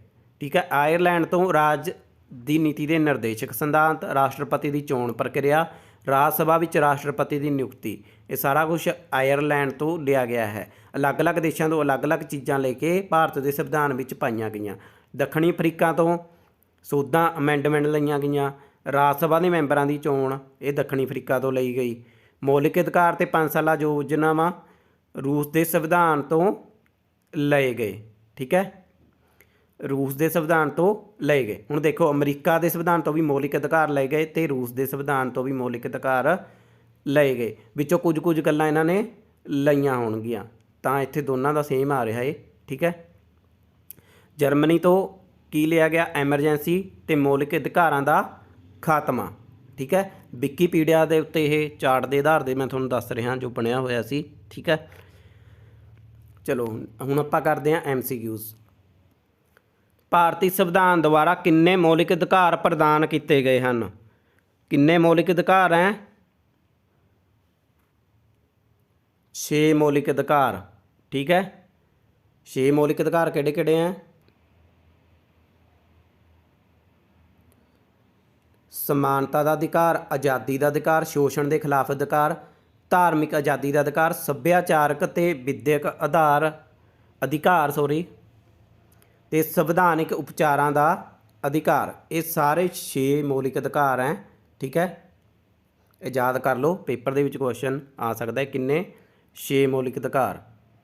ਠੀਕ ਹੈ। ਆਇਰਲੈਂਡ ਤੋਂ ਰਾਜ ਦੀ ਨੀਤੀ ਦੇ ਨਿਰਦੇਸ਼ਕ ਸਿਧਾਂਤ, ਰਾਸ਼ਟਰਪਤੀ ਦੀ ਚੋਣ ਪ੍ਰਕਿਰਿਆ, ਰਾਜ ਸਭਾ ਵਿੱਚ ਰਾਸ਼ਟਰਪਤੀ ਦੀ ਨਿਯੁਕਤੀ, ਇਹ ਸਾਰਾ ਕੁਛ ਆਇਰਲੈਂਡ ਤੋਂ ਲਿਆ ਗਿਆ ਹੈ। ਅਲੱਗ-ਅਲੱਗ ਦੇਸ਼ਾਂ ਤੋਂ ਅਲੱਗ-ਅਲੱਗ ਚੀਜ਼ਾਂ ਲੈ ਕੇ ਭਾਰਤ ਦੇ ਸੰਵਿਧਾਨ ਵਿੱਚ ਪਾਈਆਂ ਗਈਆਂ। ਦੱਖਣੀ ਅਫਰੀਕਾ ਤੋਂ ਸੋਧਾਂ ਅਮੈਂਡਮੈਂਟ ਲਈਆਂ ਗਈਆਂ। ਰਾਜ ਸਭਾ ਦੇ ਮੈਂਬਰਾਂ ਦੀ ਚੋਣ ਇਹ ਦੱਖਣੀ ਅਫਰੀਕਾ ਤੋਂ ਲਈ ਗਈ। ਮੌਲਿਕ ਅਧਿਕਾਰ ਤੇ 5 ਸਾਲਾ ਯੋਜਨਾਵਾਂ ਰੂਸ ਦੇ ਸੰਵਿਧਾਨ ਤੋਂ ਲਏ ਗਏ। ਠੀਕ ਹੈ। ਰੂਸ ਦੇ ਸੰਵਿਧਾਨ ਤੋਂ ਲਏ ਗਏ। ਹੁਣ ਦੇਖੋ ਅਮਰੀਕਾ ਦੇ ਸੰਵਿਧਾਨ ਤੋਂ ਵੀ ਮੌਲਿਕ ਅਧਿਕਾਰ ਲਏ ਗਏ ਅਤੇ ਰੂਸ ਦੇ ਸੰਵਿਧਾਨ ਤੋਂ ਵੀ ਮੌਲਿਕ ਅਧਿਕਾਰ ਲਏ ਗਏ। ਵਿੱਚੋਂ ਕੁਝ ਗੱਲਾਂ ਇਹਨਾਂ ਨੇ ਲਈਆਂ ਹੋਣਗੀਆਂ, ਤਾਂ ਇੱਥੇ ਦੋਨਾਂ ਦਾ ਸੇਮ ਆ ਰਿਹਾ ਹੈ। ਠੀਕ ਹੈ। ਜਰਮਨੀ ਤੋਂ ਕੀ ਲਿਆ ਗਿਆ? ਐਮਰਜੈਂਸੀ ਤੇ ਮੌਲਿਕ ਅਧਿਕਾਰਾਂ ਦਾ ਖਾਤਮਾ। ਠੀਕ ਹੈ। ਵਿਕੀਪੀਡੀਆ ਦੇ ਉੱਤੇ ਇਹ ਚਾਰਟ ਦੇ ਆਧਾਰ 'ਤੇ ਮੈਂ ਤੁਹਾਨੂੰ ਦੱਸ ਰਿਹਾ ਜੋ ਬਣਿਆ ਹੋਇਆ ਸੀ। ਠੀਕ ਹੈ। ਚਲੋ ਹੁਣ ਆਪਾਂ ਕਰਦੇ ਹਾਂ MCQs। ਭਾਰਤੀ ਸੰਵਿਧਾਨ ਦੁਆਰਾ ਕਿੰਨੇ ਮੌਲਿਕ ਅਧਿਕਾਰ ਪ੍ਰਦਾਨ ਕੀਤੇ ਗਏ ਹਨ? ਕਿੰਨੇ ਮੌਲਿਕ ਅਧਿਕਾਰ ਹੈ? 6 ਮੌਲਿਕ ਅਧਿਕਾਰ। ਠੀਕ ਹੈ। 6 ਮੌਲਿਕ ਅਧਿਕਾਰ ਕਿਹੜੇ ਕਿਹੜੇ ਹੈ? ਸਮਾਨਤਾ ਦਾ ਅਧਿਕਾਰ, ਆਜ਼ਾਦੀ ਦਾ ਅਧਿਕਾਰ, ਸ਼ੋਸ਼ਣ ਦੇ ਖਿਲਾਫ ਅਧਿਕਾਰ, ਧਾਰਮਿਕ ਆਜ਼ਾਦੀ ਦਾ ਅਧਿਕਾਰ, ਸੱਭਿਆਚਾਰਕ ਅਤੇ ਵਿੱਦਿਅਕ ਅਧਿਕਾਰ ਤੇ ਸੰਵਿਧਾਨਿਕ ਉਪਚਾਰਾਂ ਦਾ ਅਧਿਕਾਰ। ਇਹ ਸਾਰੇ 6 ਮੌਲਿਕ ਅਧਿਕਾਰ ਹੈ। ਠੀਕ ਹੈ। ਇਹ ਯਾਦ ਕਰ ਲਓ, ਪੇਪਰ ਦੇ ਵਿੱਚ ਕੁਐਸਚਨ ਆ ਸਕਦਾ ਹੈ। ਕਿੰਨੇ? 6 ਮੌਲਿਕ ਅਧਿਕਾਰ।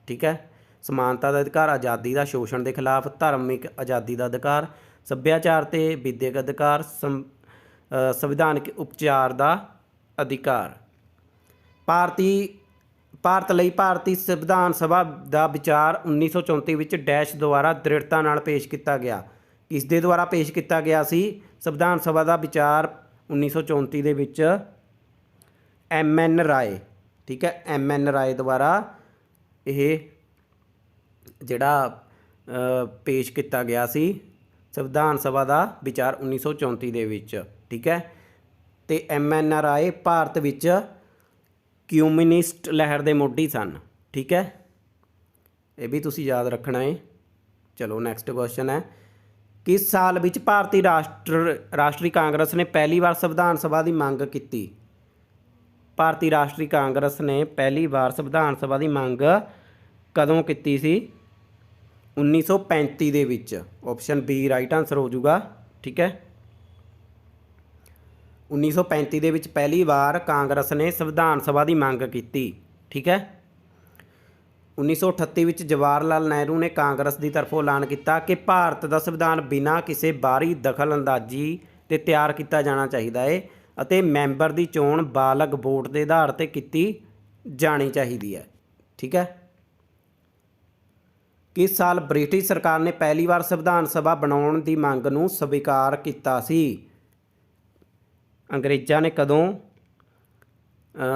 ठीक है। समानता का अधिकार, आज़ादी का शोषण के खिलाफ, धार्मिक आज़ादी का अधिकार, सभ्याचार ते विद्यक अधिकार, संविधानिक उपचार का अधिकार। भारत ਲਈ ਭਾਰਤੀ ਸੰਵਿਧਾਨ ਸਭਾ ਦਾ ਵਿਚਾਰ 1934 ਵਿੱਚ ਡੈਸ਼ ਦੁਆਰਾ ਦ੍ਰਿੜਤਾ ਨਾਲ ਪੇਸ਼ ਕੀਤਾ ਗਿਆ। ਕਿਸ ਦੇ ਦੁਆਰਾ ਪੇਸ਼ ਕੀਤਾ ਗਿਆ ਸੀ ਸੰਵਿਧਾਨ ਸਭਾ ਦਾ ਵਿਚਾਰ 1934 ਦੇ ਵਿੱਚ? MN ਰਾਏ, ਠੀਕ ਹੈ। MN ਰਾਏ ਦੁਆਰਾ ਇਹ ਜਿਹੜਾ ਪੇਸ਼ ਕੀਤਾ ਗਿਆ ਸੀ ਸੰਵਿਧਾਨ ਸਭਾ ਦਾ ਵਿਚਾਰ 1934 ਦੇ ਵਿੱਚ, ਠੀਕ ਹੈ। ਅਤੇ MN ਰਾਏ ਭਾਰਤ ਵਿੱਚ ਕਮਿਊਨਿਸਟ ਲਹਿਰ ਦੇ ਮੋਢੀ ਸਨ, ਠੀਕ ਹੈ। ਇਹ ਵੀ ਤੁਸੀਂ ਯਾਦ ਰੱਖਣਾ ਹੈ। ਚਲੋ ਨੈਕਸਟ ਕੁਐਸਚਨ ਹੈ, ਕਿਸ ਸਾਲ ਵਿੱਚ ਭਾਰਤੀ ਰਾਸ਼ਟਰੀ ਕਾਂਗਰਸ ਨੇ ਪਹਿਲੀ ਵਾਰ ਸੰਵਿਧਾਨ ਸਭਾ ਦੀ ਮੰਗ ਕੀਤੀ? ਭਾਰਤੀ ਰਾਸ਼ਟਰੀ ਕਾਂਗਰਸ ਨੇ ਪਹਿਲੀ ਵਾਰ ਸੰਵਿਧਾਨ ਸਭਾ ਦੀ ਮੰਗ ਕਦੋਂ ਕੀਤੀ ਸੀ? 1935 ਦੇ ਵਿੱਚ। ਆਪਸ਼ਨ ਬੀ ਰਾਈਟ ਆਨਸਰ ਹੋ ਜਾਊਗਾ, ਠੀਕ ਹੈ। 1935 ਦੇ ਵਿੱਚ ਪਹਿਲੀ ਵਾਰ ਕਾਂਗਰਸ ਨੇ ਸੰਵਿਧਾਨ ਸਭਾ ਦੀ ਮੰਗ ਕੀਤੀ, ਠੀਕ ਹੈ। 1938 ਵਿੱਚ ਜਵਾਹਰ ਲਾਲ ਨਹਿਰੂ ਨੇ ਕਾਂਗਰਸ ਦੀ ਤਰਫੋਂ ਐਲਾਨ ਕੀਤਾ ਕਿ ਭਾਰਤ ਦਾ ਸੰਵਿਧਾਨ ਬਿਨਾਂ ਕਿਸੇ ਬਾਹਰੀ ਦਖਲ ਅੰਦਾਜ਼ੀ ਦੇ ਤਿਆਰ ਕੀਤਾ ਜਾਣਾ ਚਾਹੀਦਾ ਹੈ ਅਤੇ ਮੈਂਬਰ ਦੀ ਚੋਣ ਬਾਲਗ ਵੋਟ ਦੇ ਆਧਾਰ 'ਤੇ ਕੀਤੀ ਜਾਣੀ ਚਾਹੀਦੀ ਹੈ, ਠੀਕ ਹੈ। ਕਿਸ ਸਾਲ ਬ੍ਰਿਟਿਸ਼ ਸਰਕਾਰ ਨੇ ਪਹਿਲੀ ਵਾਰ ਸੰਵਿਧਾਨ ਸਭਾ ਬਣਾਉਣ ਦੀ ਮੰਗ ਨੂੰ ਸਵੀਕਾਰ ਕੀਤਾ ਸੀ? ਅੰਗਰੇਜ਼ਾਂ ਨੇ ਕਦੋਂ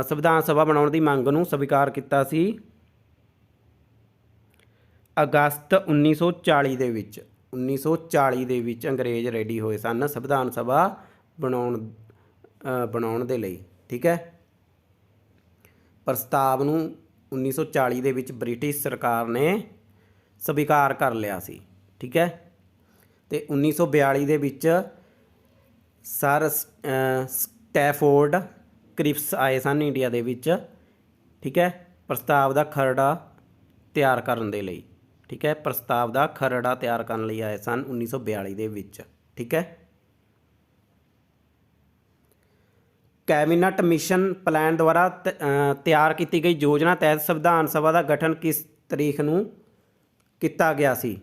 ਸੰਵਿਧਾਨ ਸਭਾ ਬਣਾਉਣ ਦੀ ਮੰਗ ਨੂੰ ਸਵੀਕਾਰ ਕੀਤਾ ਸੀ? ਅਗਸਤ 1940 ਦੇ ਵਿੱਚ। 1940 ਦੇ ਵਿੱਚ ਅੰਗਰੇਜ਼ ਰੈਡੀ ਹੋਏ ਸਨ ਸੰਵਿਧਾਨ ਸਭਾ ਬਣਾਉਣ ਦੇ ਲਈ, ਠੀਕ ਹੈ। ਪ੍ਰਸਤਾਵ ਨੂੰ 1940 ਦੇ ਵਿੱਚ ਬ੍ਰਿਟਿਸ਼ ਸਰਕਾਰ ਨੇ ਸਵੀਕਾਰ ਕਰ ਲਿਆ ਸੀ, ਠੀਕ ਹੈ। ਅਤੇ 1942 ਦੇ ਵਿੱਚ ਸਰ ਸਟੈਫੋਰਡ ਕ੍ਰਿਪਸ ਆਏ ਸਨ ਇੰਡੀਆ ਦੇ ਵਿੱਚ, ਠੀਕ ਹੈ, ਪ੍ਰਸਤਾਵ ਦਾ ਖਰੜਾ ਤਿਆਰ ਕਰਨ ਦੇ ਲਈ, ਠੀਕ ਹੈ। ਪ੍ਰਸਤਾਵ ਦਾ ਖਰੜਾ ਤਿਆਰ ਕਰਨ ਲਈ ਆਏ ਸਨ 1942 ਦੇ ਵਿੱਚ, ਠੀਕ ਹੈ। ਕੈਬਨਿਟ ਮਿਸ਼ਨ ਪਲਾਨ ਦੁਆਰਾ ਤਿਆਰ ਕੀਤੀ ਗਈ ਯੋਜਨਾ ਤਹਿਤ ਸੰਵਿਧਾਨ ਸਭਾ ਦਾ ਗਠਨ ਕਿਸ ਤਰੀਕ ਨੂੰ ਕੀਤਾ ਗਿਆ ਸੀ?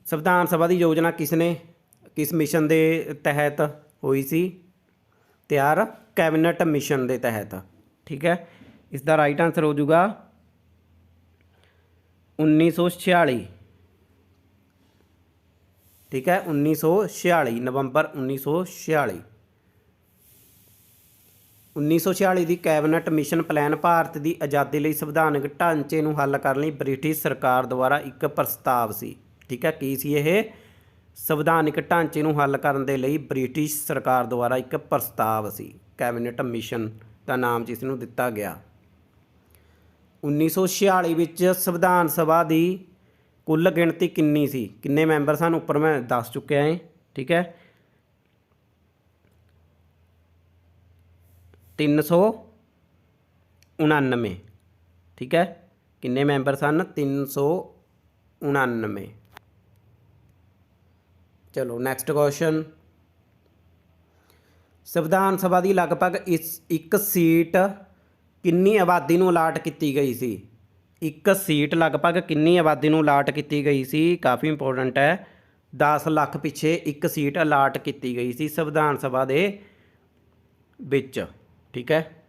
ਸੰਵਿਧਾਨ ਸਭਾ ਦੀ ਯੋਜਨਾ ਕਿਸ ਮਿਸ਼ਨ ਦੇ ਤਹਿਤ ਹੋਈ ਸੀ ਤਿਆਰ? ਕੈਬਨਿਟ ਮਿਸ਼ਨ ਦੇ ਤਹਿਤ, ਠੀਕ ਹੈ। ਇਸ ਦਾ ਰਾਈਟ ਆਨਸਰ ਹੋ ਜਾਊਗਾ 1946, ਠੀਕ ਹੈ। 1946 ਨਵੰਬਰ 1946। 1946 ਦੀ ਕੈਬਨਿਟ ਮਿਸ਼ਨ ਪਲਾਨ ਭਾਰਤ ਦੀ ਆਜ਼ਾਦੀ ਲਈ ਸੰਵਿਧਾਨਕ ਢਾਂਚੇ ਨੂੰ ਹੱਲ ਕਰਨ ਲਈ ਬ੍ਰਿਟਿਸ਼ ਸਰਕਾਰ ਦੁਆਰਾ ਇੱਕ ਪ੍ਰਸਤਾਵ ਸੀ, ਠੀਕ ਹੈ। ਕੀ ਸੀ ਇਹ? ਸੰਵਿਧਾਨਕ ਢਾਂਚੇ ਨੂੰ ਹੱਲ ਕਰਨ ਦੇ ਲਈ ਬ੍ਰਿਟਿਸ਼ ਸਰਕਾਰ ਦੁਆਰਾ ਇੱਕ ਪ੍ਰਸਤਾਵ ਸੀ। ਕੈਬਨਿਟ ਮਿਸ਼ਨ ਦਾ ਨਾਮ ਜਿਸ ਨੂੰ ਦਿੱਤਾ ਗਿਆ। 1946 ਵਿੱਚ ਸੰਵਿਧਾਨ ਸਭਾ ਦੀ ਕੁੱਲ ਗਿਣਤੀ ਕਿੰਨੀ ਸੀ? ਕਿੰਨੇ ਮੈਂਬਰ ਸਨ? ਉੱਪਰ ਮੈਂ ਦੱਸ ਚੁੱਕਿਆ ਹੈ, ਠੀਕ ਹੈ। 399, ਠੀਕ ਹੈ। ਕਿੰਨੇ ਮੈਂਬਰ ਸਨ? 399। ਚਲੋ ਨੈਕਸਟ ਕੁਐਸਚਨ, ਸੰਵਿਧਾਨ ਸਭਾ ਦੀ ਲਗਭਗ ਇੱਕ ਸੀਟ ਕਿੰਨੀ ਆਬਾਦੀ ਨੂੰ ਅਲਾਟ ਕੀਤੀ ਗਈ ਸੀ? ਇੱਕ ਸੀਟ ਲਗਭਗ ਕਿੰਨੀ ਆਬਾਦੀ ਨੂੰ ਅਲਾਟ ਕੀਤੀ ਗਈ ਸੀ? ਕਾਫੀ ਇੰਪੋਰਟੈਂਟ ਹੈ। 10 ਲੱਖ ਪਿੱਛੇ ਇੱਕ ਸੀਟ ਅਲਾਟ ਕੀਤੀ ਗਈ ਸੀ ਸੰਵਿਧਾਨ ਸਭਾ ਦੇ ਵਿੱਚ, ਠੀਕ ਹੈ।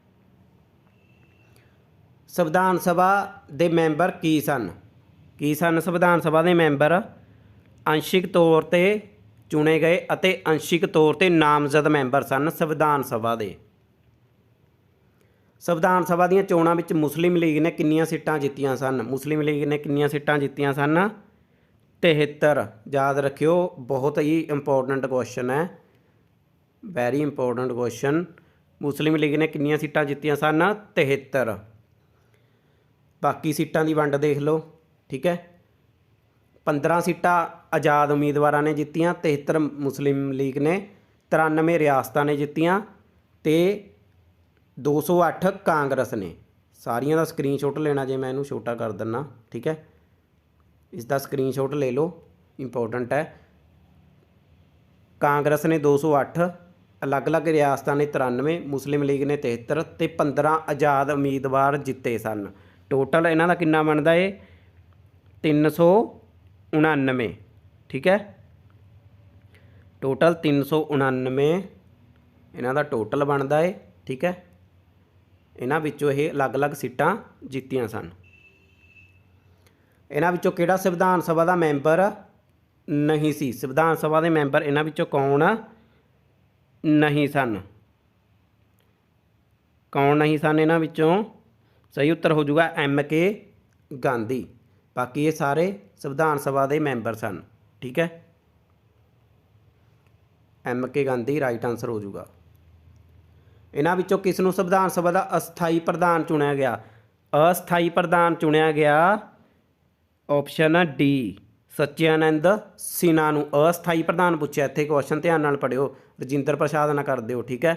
ਸੰਵਿਧਾਨ ਸਭਾ ਦੇ ਮੈਂਬਰ ਕੀ ਸਨ? ਸੰਵਿਧਾਨ ਸਭਾ ਦੇ ਮੈਂਬਰ? ਅੰਸ਼ਿਕ ਤੌਰ 'ਤੇ ਚੁਣੇ ਗਏ ਅਤੇ ਅੰਸ਼ਿਕ ਤੌਰ 'ਤੇ ਨਾਮਜ਼ਦ ਮੈਂਬਰ ਸਨ ਸੰਵਿਧਾਨ ਸਭਾ ਦੇ। ਸੰਵਿਧਾਨ ਸਭਾ ਦੀਆਂ ਚੋਣਾਂ ਵਿੱਚ ਮੁਸਲਿਮ ਲੀਗ ਨੇ ਕਿੰਨੀਆਂ ਸੀਟਾਂ ਜਿੱਤੀਆਂ ਸਨ? ਮੁਸਲਿਮ ਲੀਗ ਨੇ ਕਿੰਨੀਆਂ ਸੀਟਾਂ ਜਿੱਤੀਆਂ ਸਨ? 73। ਯਾਦ ਰੱਖਿਓ, ਬਹੁਤ ਹੀ ਇੰਪੋਰਟੈਂਟ ਕੁਐਸਚਨ ਹੈ, very important question. Muslim League ਨੇ ਕਿੰਨੀਆਂ ਸੀਟਾਂ ਜਿੱਤੀਆਂ ਸਨ? 73। ਬਾਕੀ ਸੀਟਾਂ ਦੀ ਵੰਡ ਦੇਖ ਲਓ, ਠੀਕ ਹੈ। 15 ਸੀਟਾਂ ਆਜ਼ਾਦ ਉਮੀਦਵਾਰਾਂ ਨੇ ਜਿੱਤੀਆਂ, 73 ਮੁਸਲਿਮ ਲੀਗ ਨੇ, 93 ਰਿਆਸਤਾਂ ਨੇ ਜਿੱਤੀਆਂ ਅਤੇ 208 ਕਾਂਗਰਸ ਨੇ। ਸਾਰੀਆਂ ਦਾ ਸਕਰੀਨਸ਼ਾਟ ਲੈਣਾ ਜੇ ਮੈਂ ਇਹਨੂੰ ਛੋਟਾ ਕਰ ਦਿੰਦਾ, ਠੀਕ ਹੈ। ਇਸ ਦਾ ਸਕਰੀਨਸ਼ਾਟ ਲੈ ਲਓ, ਇੰਪੋਰਟੈਂਟ ਹੈ। ਕਾਂਗਰਸ ਨੇ 208, ਅਲੱਗ-ਅਲੱਗ ਰਿਆਸਤਾਂ ਨੇ 93, ਮੁਸਲਿਮ ਲੀਗ ਨੇ 73 ਅਤੇ 15 ਆਜ਼ਾਦ ਉਮੀਦਵਾਰ ਜਿੱਤੇ ਸਨ, टोटल इन्हां दा किन्ना बनदा है 399, ठीक है। टोटल 399 इन्हां दा टोटल बनदा है, ठीक है। इन्हां विचों ये अलग अलग सीटां जीतियां सन। इन्हां विचों किहड़ा संविधान सभा का मैंबर नहीं सी? संविधान सभा के मैंबर इन्हां विचों कौन नहीं सन? कौन नहीं सन इन्हां विचों? सही उत्तर हो जाऊगा MK गांधी। बाकी ये सारे संविधान सभा के मैंबर सन, ठीक है। MK गांधी राइट आंसर हो जाऊगा। इन्हां विचों किस नूं संविधान सभा का अस्थाई प्रधान चुनिया गया? अस्थाई प्रधान चुनिया गया ऑप्शन डी सचियानंद सिन्हा नूं अस्थाई प्रधान पूछा। इत्थे क्वेश्चन ध्यान नाल पढ़िओ, रजिंदर प्रसाद ना कर दिओ, ठीक है।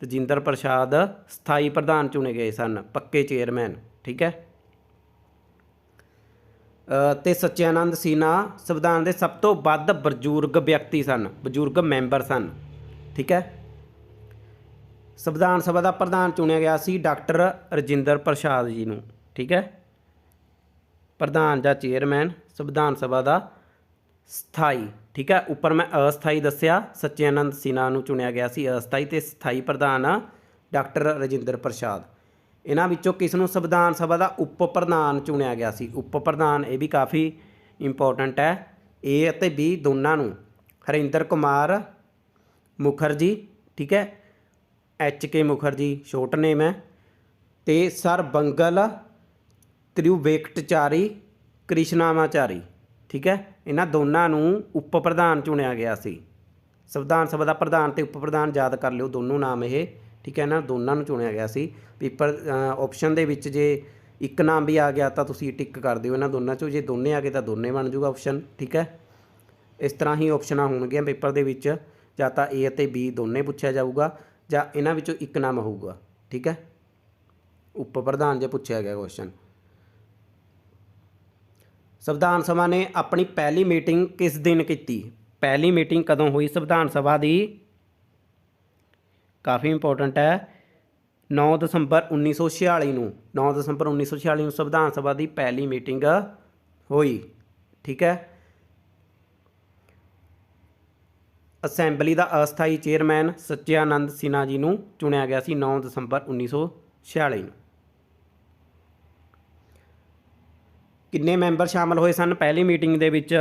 रजिंदर प्रसाद स्थाई प्रधान चुने गए सन, पक्के चेयरमैन, ठीक है। तो सचियानंद सिन्हा संविधान के सब तो वध बजुर्ग व्यक्ति सन, बजुर्ग मैंबर सन, ठीक है। संविधान सभा का प्रधान चुनिया गया सी डॉक्टर रजिंदर प्रसाद जी नूं, ठीक है। प्रधान या चेयरमैन संविधान सभा का स्थाई, ठीक है। उपर मैं अस्थाई दसिया, सचियानंद सिन्हा नूं चुनिया गया सी अस्थाई, ते स्थाई प्रधान डॉक्टर रजिंदर प्रसाद। इन्हां विचों किस नूं संविधान सभा का उप प्रधान चुनिया गया सी? उप प्रधान ये भी काफ़ी इंपोर्टेंट है। ए ते बी दोनों नूं हरिंदर कुमार मुखर्जी, ठीक है। HK मुखर्जी शॉर्ट नेम है। तो सर बंगल त्रिवेकटचारी कृष्णामाचारी, ठीक है। इन्हां दोनों नूं उप प्रधान चुनिया गया सी। संविधान सभा का प्रधान तो उप प्रधान याद कर लियो, दोनों नाम ये, ठीक है। इन्हां दोनों नूं चुनिया गया सी। पेपर ऑप्शन दे विच जे एक नाम भी आ गया तो तुसीं टिक कर दिओ इन्हां दोनों चों, जे दोने आ गए तो दोने बन जूगा ऑप्शन, ठीक है। इस तरह ही ऑप्शन होणगीਆਂ पेपर दे विच, जां तां A ते B दोने पूछा जाऊगा, जां इन्हां विचों एक नाम होऊगा, ठीक है। उप प्रधान जे पूछा गया क्वेश्चन। संविधान सभा ने अपनी पहली मीटिंग किस दिन की? पहली मीटिंग कदों हुई संविधान सभा की? काफ़ी इंपोर्टेंट है। 9 दिसंबर 1946 नूं, 9 दिसंबर 1946 नूं संविधान सभा की पहली मीटिंग हुई, ठीक है। असैंबली का अस्थाई चेयरमैन सचियानंद सिन्हा जी नूं चुनिया गया सी 9 दिसंबर 1946 नूं। किन्ने मैंबर शामिल होए सन पहली मीटिंग दे विच?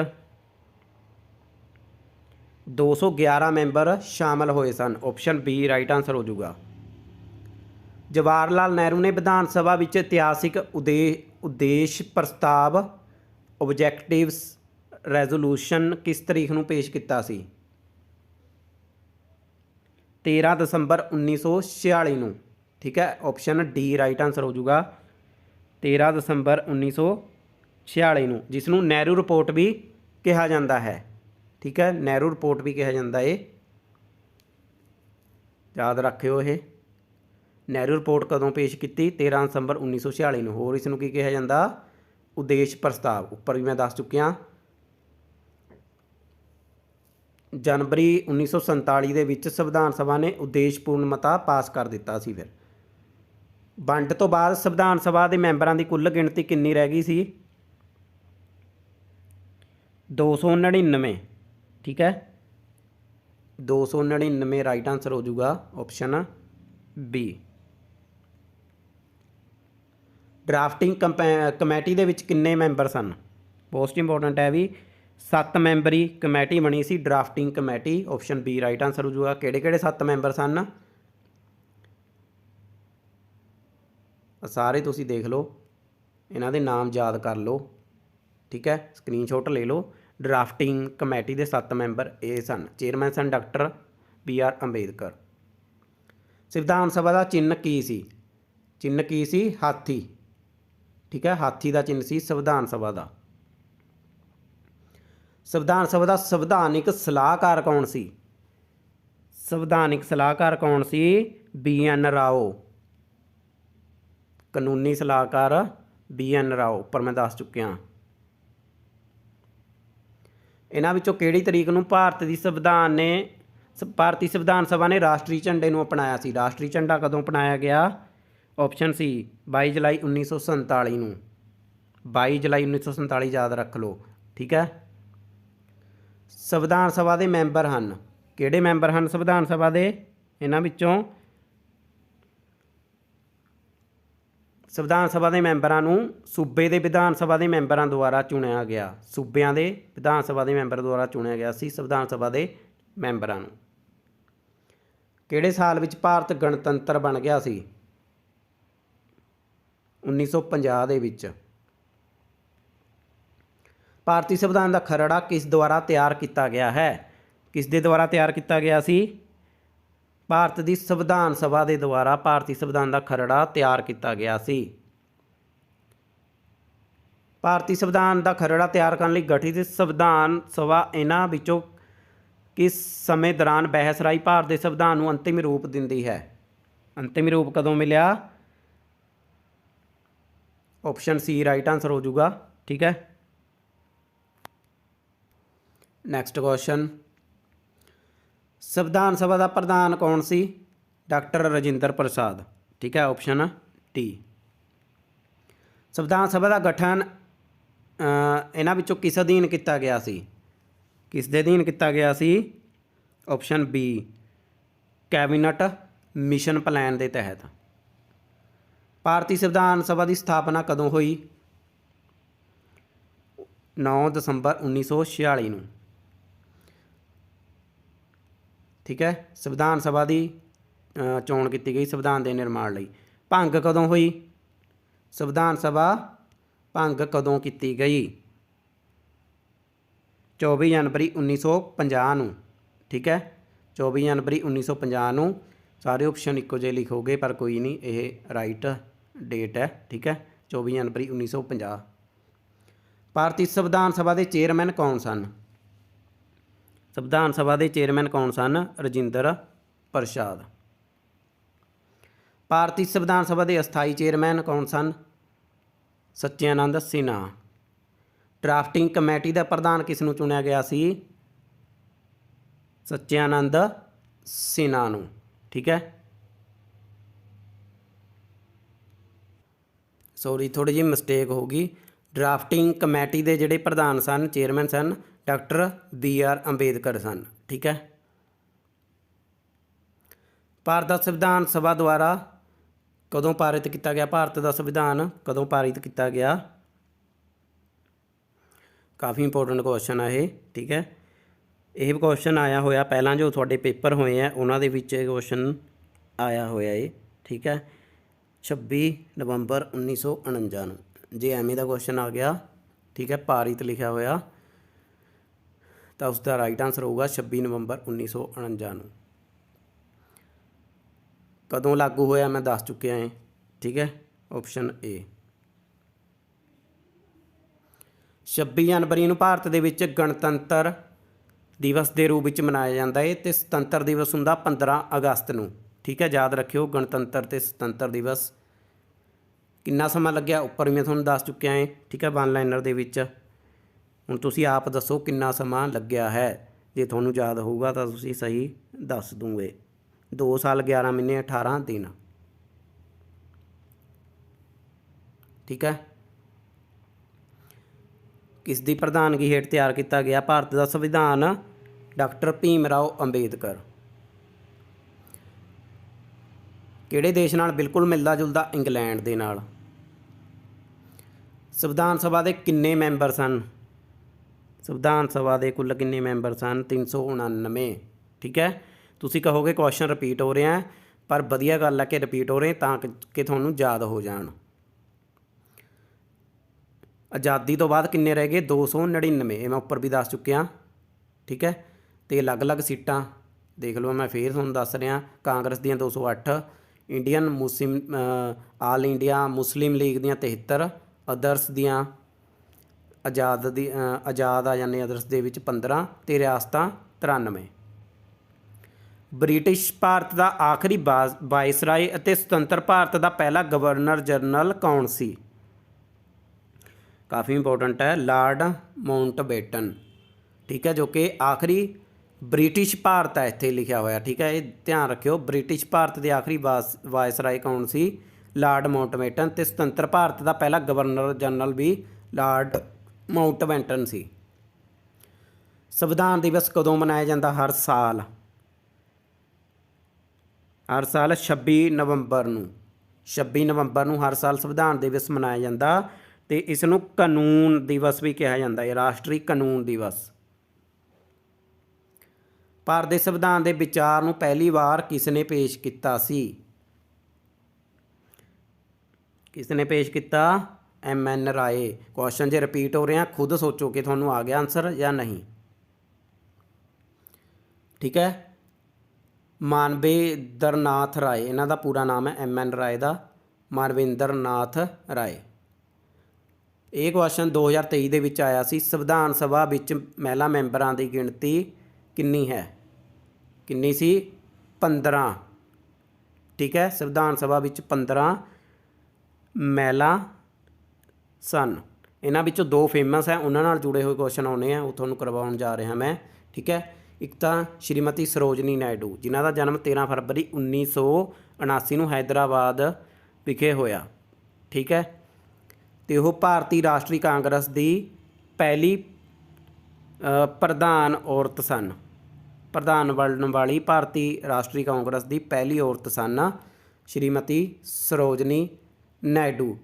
211 मैंबर शामिल होए सन, ऑप्शन बी राइट आंसर हो जाऊगा। जवाहर लाल नेहरू ने विधान सभा विच इतिहासिक उद्देश प्रस्ताव ऑब्जेक्टिव्स रेजोल्यूशन किस तारीख नूं पेश किया सी? 13 दिसंबर 1946 नूं, ठीक है। ऑप्शन डी राइट आंसर हो जाऊगा। 13 दिसंबर 1946 नूं, जिसनूं नेहरू रिपोर्ट भी कहा जाता है, ठीक है। नेहरू रिपोर्ट भी कहा जाता है, याद रखियो ये। नेहरू रिपोर्ट कदों पेश की? 13 दिसंबर 1946 नूं। होर इसनूं की कहा जाता? उद्देश प्रस्ताव, उपर भी मैं दस चुकिया। जनवरी 1947 ਦੇ ਵਿੱਚ संविधान सभा ने उद्देशपूर्ण मता पास कर दिता सी। फिर ਵੰਡ ਤੋਂ ਬਾਅਦ संविधान सभा ਦੇ ਮੈਂਬਰਾਂ ਦੀ ਕੁੱਲ ਗਿਣਤੀ ਕਿੰਨੀ ਰਹਿ ਗਈ ਸੀ? 299, ठीक है। 299 राइट आंसर हो जाऊगा, ऑप्शन बी। ड्राफ्टिंग कमेटी ਦੇ ਵਿੱਚ ਕਿੰਨੇ ਮੈਂਬਰ ਸਨ? मोस्ट इंपोर्टेंट है भी। 7 मैंबरी कमेटी बनी सी drafting committee, option B right answer हो जाऊगा। किहड़े-किहड़े 7 मैंबर सन? सारे तुसी देख लो, इन्हां दे नाम याद कर लो, ठीक है। स्क्रीनशॉट ले लो। ड्राफ्टिंग कमेटी के 7 मैंबर ये सन। चेयरमैन सन डॉक्टर BR अंबेडकर। संविधान सभा का चिन्ह की सी? चिन्ह की सी? हाथी, ठीक है। हाथी का चिन्ह सी संविधान सभा का। संविधान सभा का संविधानिक सलाहकार कौन सी? संविधानिक सलाहकार कौन सी? BN राओ। कानूनी सलाहकार BN राओ, उपर मैं दस चुकिया। इन्हां विचों किहड़ी तरीक नूं भारती संविधान सभा ने राष्ट्रीय झंडे नूं अपनाया सी? राष्ट्रीय झंडा कदों अपनाया गया? ਆਪਸ਼ਨ ਸੀ 22 ਜੁਲਾਈ 1947 ਨੂੰ। 22 ਜੁਲਾਈ 1947 ਯਾਦ ਰੱਖ ਲਓ, ਠੀਕ ਹੈ। ਸੰਵਿਧਾਨ ਸਭਾ ਦੇ ਮੈਂਬਰ ਹਨ, ਕਿਹੜੇ ਮੈਂਬਰ ਹਨ ਸੰਵਿਧਾਨ ਸਭਾ ਦੇ? ਇਹਨਾਂ ਵਿੱਚੋਂ ਸੰਵਿਧਾਨ ਸਭਾ ਦੇ ਮੈਂਬਰਾਂ ਨੂੰ ਸੂਬੇ ਦੇ ਵਿਧਾਨ ਸਭਾ ਦੇ ਮੈਂਬਰਾਂ ਦੁਆਰਾ ਚੁਣਿਆ ਗਿਆ। ਸੂਬਿਆਂ ਦੇ ਵਿਧਾਨ ਸਭਾ ਦੇ ਮੈਂਬਰ ਦੁਆਰਾ ਚੁਣਿਆ ਗਿਆ ਸੀ ਸੰਵਿਧਾਨ ਸਭਾ ਦੇ ਮੈਂਬਰਾਂ ਨੂੰ। ਕਿਹੜੇ ਸਾਲ ਵਿੱਚ ਭਾਰਤ ਗਣਤੰਤਰ ਬਣ ਗਿਆ ਸੀ? 1950 ਦੇ ਵਿੱਚ। ਭਾਰਤੀ ਸੰਵਿਧਾਨ ਦਾ ਖਰੜਾ ਕਿਸ ਦੁਆਰਾ ਤਿਆਰ ਕੀਤਾ ਗਿਆ ਹੈ? ਕਿਸ ਦੇ ਦੁਆਰਾ ਤਿਆਰ ਕੀਤਾ ਗਿਆ ਸੀ? ਭਾਰਤ ਦੀ ਸੰਵਿਧਾਨ ਸਭਾ ਦੇ ਦੁਆਰਾ ਭਾਰਤੀ ਸੰਵਿਧਾਨ ਦਾ ਖਰੜਾ ਤਿਆਰ ਕੀਤਾ ਗਿਆ ਸੀ। ਭਾਰਤੀ ਸੰਵਿਧਾਨ ਦਾ ਖਰੜਾ ਤਿਆਰ ਕਰਨ ਲਈ ਗਠਿਤ ਸੰਵਿਧਾਨ ਸਭਾ ਇਹਨਾਂ ਵਿੱਚੋਂ ਕਿਸ ਸਮੇਂ ਦੌਰਾਨ ਬਹਿਸ ਰਾਹੀਂ ਭਾਰਤ ਦੇ ਸੰਵਿਧਾਨ ਨੂੰ ਅੰਤਿਮ ਰੂਪ ਦਿੰਦੀ ਹੈ? ਅੰਤਿਮ ਰੂਪ ਕਦੋਂ ਮਿਲਿਆ? ਆਪਸ਼ਨ ਸੀ ਰਾਈਟ ਆਂਸਰ ਹੋ ਜਾਊਗਾ, ਠੀਕ ਹੈ। ਨੈਕਸਟ ਕੁਐਸਚਨ, ਸੰਵਿਧਾਨ ਸਭਾ ਦਾ ਪ੍ਰਧਾਨ ਕੌਣ ਸੀ? ਡਾਕਟਰ ਰਜਿੰਦਰ ਪ੍ਰਸਾਦ, ਠੀਕ ਹੈ, ਆਪਸ਼ਨ ਟੀ। ਸੰਵਿਧਾਨ ਸਭਾ ਦਾ ਗਠਨ ਇਹਨਾਂ ਵਿੱਚੋਂ ਕਿਸ ਅਧੀਨ ਕੀਤਾ ਗਿਆ ਸੀ? ਕਿਸ ਦੇ ਅਧੀਨ ਕੀਤਾ ਗਿਆ ਸੀ? Option B cabinet mission plan ਦੇ ਤਹਿਤ। ਭਾਰਤੀ ਸੰਵਿਧਾਨ ਸਭਾ ਦੀ ਸਥਾਪਨਾ ਕਦੋਂ ਹੋਈ? 9 ਦਸੰਬਰ 1946 ਨੂੰ, ਠੀਕ ਹੈ। ਸੰਵਿਧਾਨ ਸਭਾ ਦੀ ਚੋਣ ਕੀਤੀ ਗਈ ਸੰਵਿਧਾਨ ਦੇ ਨਿਰਮਾਣ ਲਈ। ਭੰਗ ਕਦੋਂ ਹੋਈ? ਸੰਵਿਧਾਨ ਸਭਾ ਭੰਗ ਕਦੋਂ ਕੀਤੀ ਗਈ? 24 ਜਨਵਰੀ 1950 ਨੂੰ, ਠੀਕ ਹੈ। 24 ਜਨਵਰੀ 1950 ਨੂੰ। ਸਾਰੇ ਆਪਸ਼ਨ ਇੱਕੋ ਜਿਹੇ ਲਿਖੋਗੇ ਪਰ ਕੋਈ ਨਹੀਂ, ਇਹ ਰਾਈਟ ਡੇਟ ਹੈ, ਠੀਕ ਹੈ। 24 ਜਨਵਰੀ 1950। ਭਾਰਤੀ ਸੰਵਿਧਾਨ ਸਭਾ ਦੇ ਚੇਅਰਮੈਨ ਕੌਣ ਸਨ? ਸੰਵਿਧਾਨ ਸਭਾ ਦੇ ਚੇਅਰਮੈਨ ਕੌਣ ਸਨ? ਰਜਿੰਦਰ ਪ੍ਰਸਾਦ। ਭਾਰਤੀ ਸੰਵਿਧਾਨ ਸਭਾ ਦੇ ਅਸਥਾਈ ਚੇਅਰਮੈਨ ਕੌਣ ਸਨ? ਸੱਚਿਆਨੰਦ ਸਿਨਹਾ। ਡਰਾਫਟਿੰਗ ਕਮੇਟੀ ਦਾ ਪ੍ਰਧਾਨ ਕਿਸ ਨੂੰ ਚੁਣਿਆ ਗਿਆ ਸੀ? ਸੱਚਿਆਨੰਦ ਸਿਨਹਾ ਨੂੰ, ਠੀਕ ਹੈ। ਸੌਰੀ ਥੋੜੀ ਜਿਹੀ ਮਿਸਟੇਕ ਹੋ ਗਈ। ਡਰਾਫਟਿੰਗ ਕਮੇਟੀ ਦੇ ਜਿਹੜੇ ਪ੍ਰਧਾਨ ਸਨ, ਚੇਅਰਮੈਨ ਸਨ, ਡਾਕਟਰ BR ਅੰਬੇਦਕਰ ਸਨ, ਠੀਕ ਹੈ। ਭਾਰਤ ਦਾ ਸੰਵਿਧਾਨ ਸਭਾ ਦੁਆਰਾ ਕਦੋਂ ਪਾਰਿਤ ਕੀਤਾ ਗਿਆ? ਭਾਰਤ ਦਾ ਸੰਵਿਧਾਨ ਕਦੋਂ ਪਾਰਿਤ ਕੀਤਾ ਗਿਆ? ਕਾਫੀ ਇੰਪੋਰਟੈਂਟ ਕੁਐਸਚਨ ਹੈ ਇਹ, ਠੀਕ ਹੈ। ਇਹ ਕੁਐਸਚਨ ਆਇਆ ਹੋਇਆ ਪਹਿਲਾਂ ਜੋ ਤੁਹਾਡੇ ਪੇਪਰ ਹੋਏ ਆ ਉਹਨਾਂ ਦੇ ਵਿੱਚ ਇਹ ਕੁਐਸਚਨ ਆਇਆ ਹੋਇਆ ਇਹ, ਠੀਕ ਹੈ। 26 ਨਵੰਬਰ 1949 ਨੂੰ ਜੇ ਐਵੇਂ ਦਾ ਕੁਐਸਚਨ ਆ ਗਿਆ, ਠੀਕ ਹੈ, ਪਾਰਿਤ ਲਿਖਿਆ ਹੋਇਆ ਤਾਂ ਉਸ ਦਾ ਰਾਈਟ ਆਂਸਰ ਹੋਊਗਾ 26 ਨਵੰਬਰ 1949 ਨੂੰ। ਕਦੋਂ ਲਾਗੂ ਹੋਇਆ ਮੈਂ ਦੱਸ ਚੁੱਕਿਆ ਹਾਂ, ਠੀਕ ਹੈ, ਆਪਸ਼ਨ ਏ। 26 ਜਨਵਰੀ ਨੂੰ ਭਾਰਤ ਦੇ ਵਿੱਚ ਗਣਤੰਤਰ ਦਿਵਸ ਦੇ ਰੂਪ ਵਿੱਚ ਮਨਾਇਆ ਜਾਂਦਾ ਹੈ ਅਤੇ ਸੁਤੰਤਰ ਦਿਵਸ ਹੁੰਦਾ 15 ਅਗਸਤ ਨੂੰ, ਠੀਕ ਹੈ। ਯਾਦ ਰੱਖਿਓ ਗਣਤੰਤਰ ਅਤੇ ਸੁਤੰਤਰ ਦਿਵਸ। ਕਿੰਨਾ ਸਮਾਂ ਲੱਗਿਆ ਉੱਪਰ ਮੈਂ ਤੁਹਾਨੂੰ ਦੱਸ ਚੁੱਕਿਆ ਹੈ, ਠੀਕ ਹੈ, ਵਨ ਲਾਈਨਰ ਦੇ ਵਿੱਚ। ਹੁਣ ਤੁਸੀਂ ਆਪ ਦੱਸੋ ਕਿੰਨਾ ਸਮਾਂ ਲੱਗਿਆ ਹੈ। ਜੇ ਤੁਹਾਨੂੰ ਯਾਦ ਹੋਊਗਾ ਤਾਂ ਤੁਸੀਂ ਸਹੀ ਦੱਸ ਦੂੰਗੇ। 2 ਸਾਲ 11 ਮਹੀਨੇ 18 ਦਿਨ, ਠੀਕ ਹੈ। ਕਿਸ ਦੀ ਪ੍ਰਧਾਨਗੀ ਹੇਠ ਤਿਆਰ ਕੀਤਾ ਗਿਆ ਭਾਰਤ ਦਾ ਸੰਵਿਧਾਨ? ਡਾਕਟਰ ਭੀਮ ਰਾਓ ਅੰਬੇਦਕਰ। ਕਿਹੜੇ ਦੇਸ਼ ਨਾਲ ਬਿਲਕੁਲ ਮਿਲਦਾ ਜੁਲਦਾ? ਇੰਗਲੈਂਡ ਦੇ ਨਾਲ। ਸੰਵਿਧਾਨ ਸਭਾ ਦੇ ਕਿੰਨੇ ਮੈਂਬਰ ਸਨ? ਸੰਵਿਧਾਨ ਸਭਾ ਦੇ ਕੁੱਲ ਕਿੰਨੇ ਮੈਂਬਰ ਸਨ? 399, ਠੀਕ ਹੈ। ਤੁਸੀਂ ਕਹੋਗੇ ਕੁਐਸਚਨ ਰਿਪੀਟ ਹੋ ਰਿਹਾ, ਪਰ ਵਧੀਆ ਗੱਲ ਹੈ ਕਿ ਰਿਪੀਟ ਹੋ ਰਹੇ ਤਾਂ ਕਿ ਤੁਹਾਨੂੰ ਯਾਦ ਹੋ ਜਾਣ। ਆਜ਼ਾਦੀ ਤੋਂ ਬਾਅਦ ਕਿੰਨੇ ਰਹਿ ਗਏ? 299, ਇਹ ਮੈਂ ਉੱਪਰ ਵੀ ਦੱਸ ਚੁੱਕਿਆ, ਠੀਕ ਹੈ। ਅਤੇ ਅਲੱਗ-ਅਲੱਗ ਸੀਟਾਂ ਦੇਖ ਲਓ, ਮੈਂ ਫੇਰ ਤੁਹਾਨੂੰ ਦੱਸ ਰਿਹਾ। ਕਾਂਗਰਸ ਦੀਆਂ 208, ਇੰਡੀਅਨ ਮੁਸਲਿਮ ਆਲ ਇੰਡੀਆ ਮੁਸਲਿਮ ਲੀਗ ਦੀਆਂ 73, ਅਦਰਸ ਦੀਆਂ ਆਜ਼ਾਦ ਆ ਜਾਂਦੇ ਅਦਰਸ ਦੇ ਵਿੱਚ 15 ਅਤੇ ਰਿਆਸਤਾਂ 93। ਬ੍ਰਿਟਿਸ਼ ਭਾਰਤ ਦਾ ਆਖਰੀ ਵਾਇਸਰਾਏ ਅਤੇ ਸੁਤੰਤਰ ਭਾਰਤ ਦਾ ਪਹਿਲਾ ਗਵਰਨਰ ਜਨਰਲ ਕੌਣ ਸੀ? ਕਾਫੀ ਇੰਪੋਰਟੈਂਟ ਹੈ, ਲਾਰਡ ਮਾਊਂਟਬੈਟਨ, ਠੀਕ ਹੈ, ਜੋ ਕਿ ਆਖਰੀ ਬ੍ਰਿਟਿਸ਼ ਭਾਰਤ ਹੈ, ਇੱਥੇ ਲਿਖਿਆ ਹੋਇਆ, ਠੀਕ ਹੈ। ਇਹ ਧਿਆਨ ਰੱਖਿਓ, ਬ੍ਰਿਟਿਸ਼ ਭਾਰਤ ਦੇ ਆਖਰੀ ਵਾਇਸਰਾਏ ਕੌਣ ਸੀ? ਲਾਰਡ ਮਾਊਂਟਬੈਟਨ, ਤੇ ਸੁਤੰਤਰ ਭਾਰਤ ਦਾ ਪਹਿਲਾ ਗਵਰਨਰ ਜਨਰਲ ਵੀ ਲਾਰਡ ਮਾਊਂਟਬੈਟਨ ਸੀ। ਸੰਵਿਧਾਨ ਦਿਵਸ ਕਦੋਂ ਮਨਾਇਆ ਜਾਂਦਾ? ਹਰ ਸਾਲ 26 ਨਵੰਬਰ ਨੂੰ। 26 ਨਵੰਬਰ ਨੂੰ ਹਰ ਸਾਲ ਸੰਵਿਧਾਨ ਦਿਵਸ ਮਨਾਇਆ ਜਾਂਦਾ, ਤੇ ਇਸ ਨੂੰ ਕਾਨੂੰਨ ਦਿਵਸ ਵੀ ਕਿਹਾ ਜਾਂਦਾ ਹੈ, ਰਾਸ਼ਟਰੀ ਕਾਨੂੰਨ ਦਿਵਸ। ਭਾਰਤ ਦੇ ਸੰਵਿਧਾਨ ਦੇ ਵਿਚਾਰ ਨੂੰ ਪਹਿਲੀ ਵਾਰ ਕਿਸ ਨੇ ਪੇਸ਼ ਕੀਤਾ ਸੀ? ਕਿਸ ਨੇ ਪੇਸ਼ ਕੀਤਾ? MN ਰਾਏ। ਕੁਐਸਚਨ ਜੇ ਰਿਪੀਟ ਹੋ ਰਿਹਾ, ਖੁਦ ਸੋਚੋ ਕਿ ਤੁਹਾਨੂੰ ਆ ਗਿਆ ਆਨਸਰ ਜਾਂ ਨਹੀਂ। ਠੀਕ ਹੈ, ਮਾਨਵੇਂਦਰ ਨਾਥ ਰਾਏ ਇਹਨਾਂ ਦਾ ਪੂਰਾ ਨਾਮ ਹੈ, MN ਰਾਏ ਦਾ ਮਾਨਵੇਂਦਰ ਨਾਥ ਰਾਏ। ਇਹ ਕੁਐਸਚਨ 2023 ਦੇ ਵਿੱਚ ਆਇਆ ਸੀ। ਸੰਵਿਧਾਨ ਸਭਾ ਵਿੱਚ ਮਹਿਲਾ ਮੈਂਬਰਾਂ ਦੀ ਗਿਣਤੀ ਕਿੰਨੀ ਹੈ? ਕਿੰਨੀ ਸੀ? 15। ਠੀਕ ਹੈ, ਸੰਵਿਧਾਨ ਸਭਾ ਵਿੱਚ 15 ਮਹਿਲਾ ਸਨ। ਇਹਨਾਂ ਵਿੱਚੋਂ 2 ਫੇਮਸ ਹੈ, ਉਹਨਾਂ ਨਾਲ ਜੁੜੇ ਹੋਏ ਕੁਐਸਚਨ ਆਉਣੇ ਆ, ਉਹ ਤੁਹਾਨੂੰ ਕਰਵਾਉਣ ਜਾ ਰਿਹਾ ਮੈਂ। ਠੀਕ ਹੈ, ਇੱਕ ਤਾਂ ਸ਼੍ਰੀਮਤੀ ਸਰੋਜਨੀ ਨਾਇਡੂ, ਜਿਨ੍ਹਾਂ ਦਾ ਜਨਮ 13 ਫਰਵਰੀ 1979 ਨੂੰ ਹੈਦਰਾਬਾਦ ਵਿਖੇ ਹੋਇਆ। ਠੀਕ ਹੈ, ਅਤੇ ਉਹ ਭਾਰਤੀ ਰਾਸ਼ਟਰੀ ਕਾਂਗਰਸ ਦੀ ਪਹਿਲੀ ਪ੍ਰਧਾਨ ਔਰਤ ਸਨ। ਪ੍ਰਧਾਨ ਬਣਨ ਵਾਲੀ ਭਾਰਤੀ ਰਾਸ਼ਟਰੀ ਕਾਂਗਰਸ ਦੀ ਪਹਿਲੀ ਔਰਤ ਸਨ ਸ਼੍ਰੀਮਤੀ ਸਰੋਜਨੀ ਨਾਇਡੂ।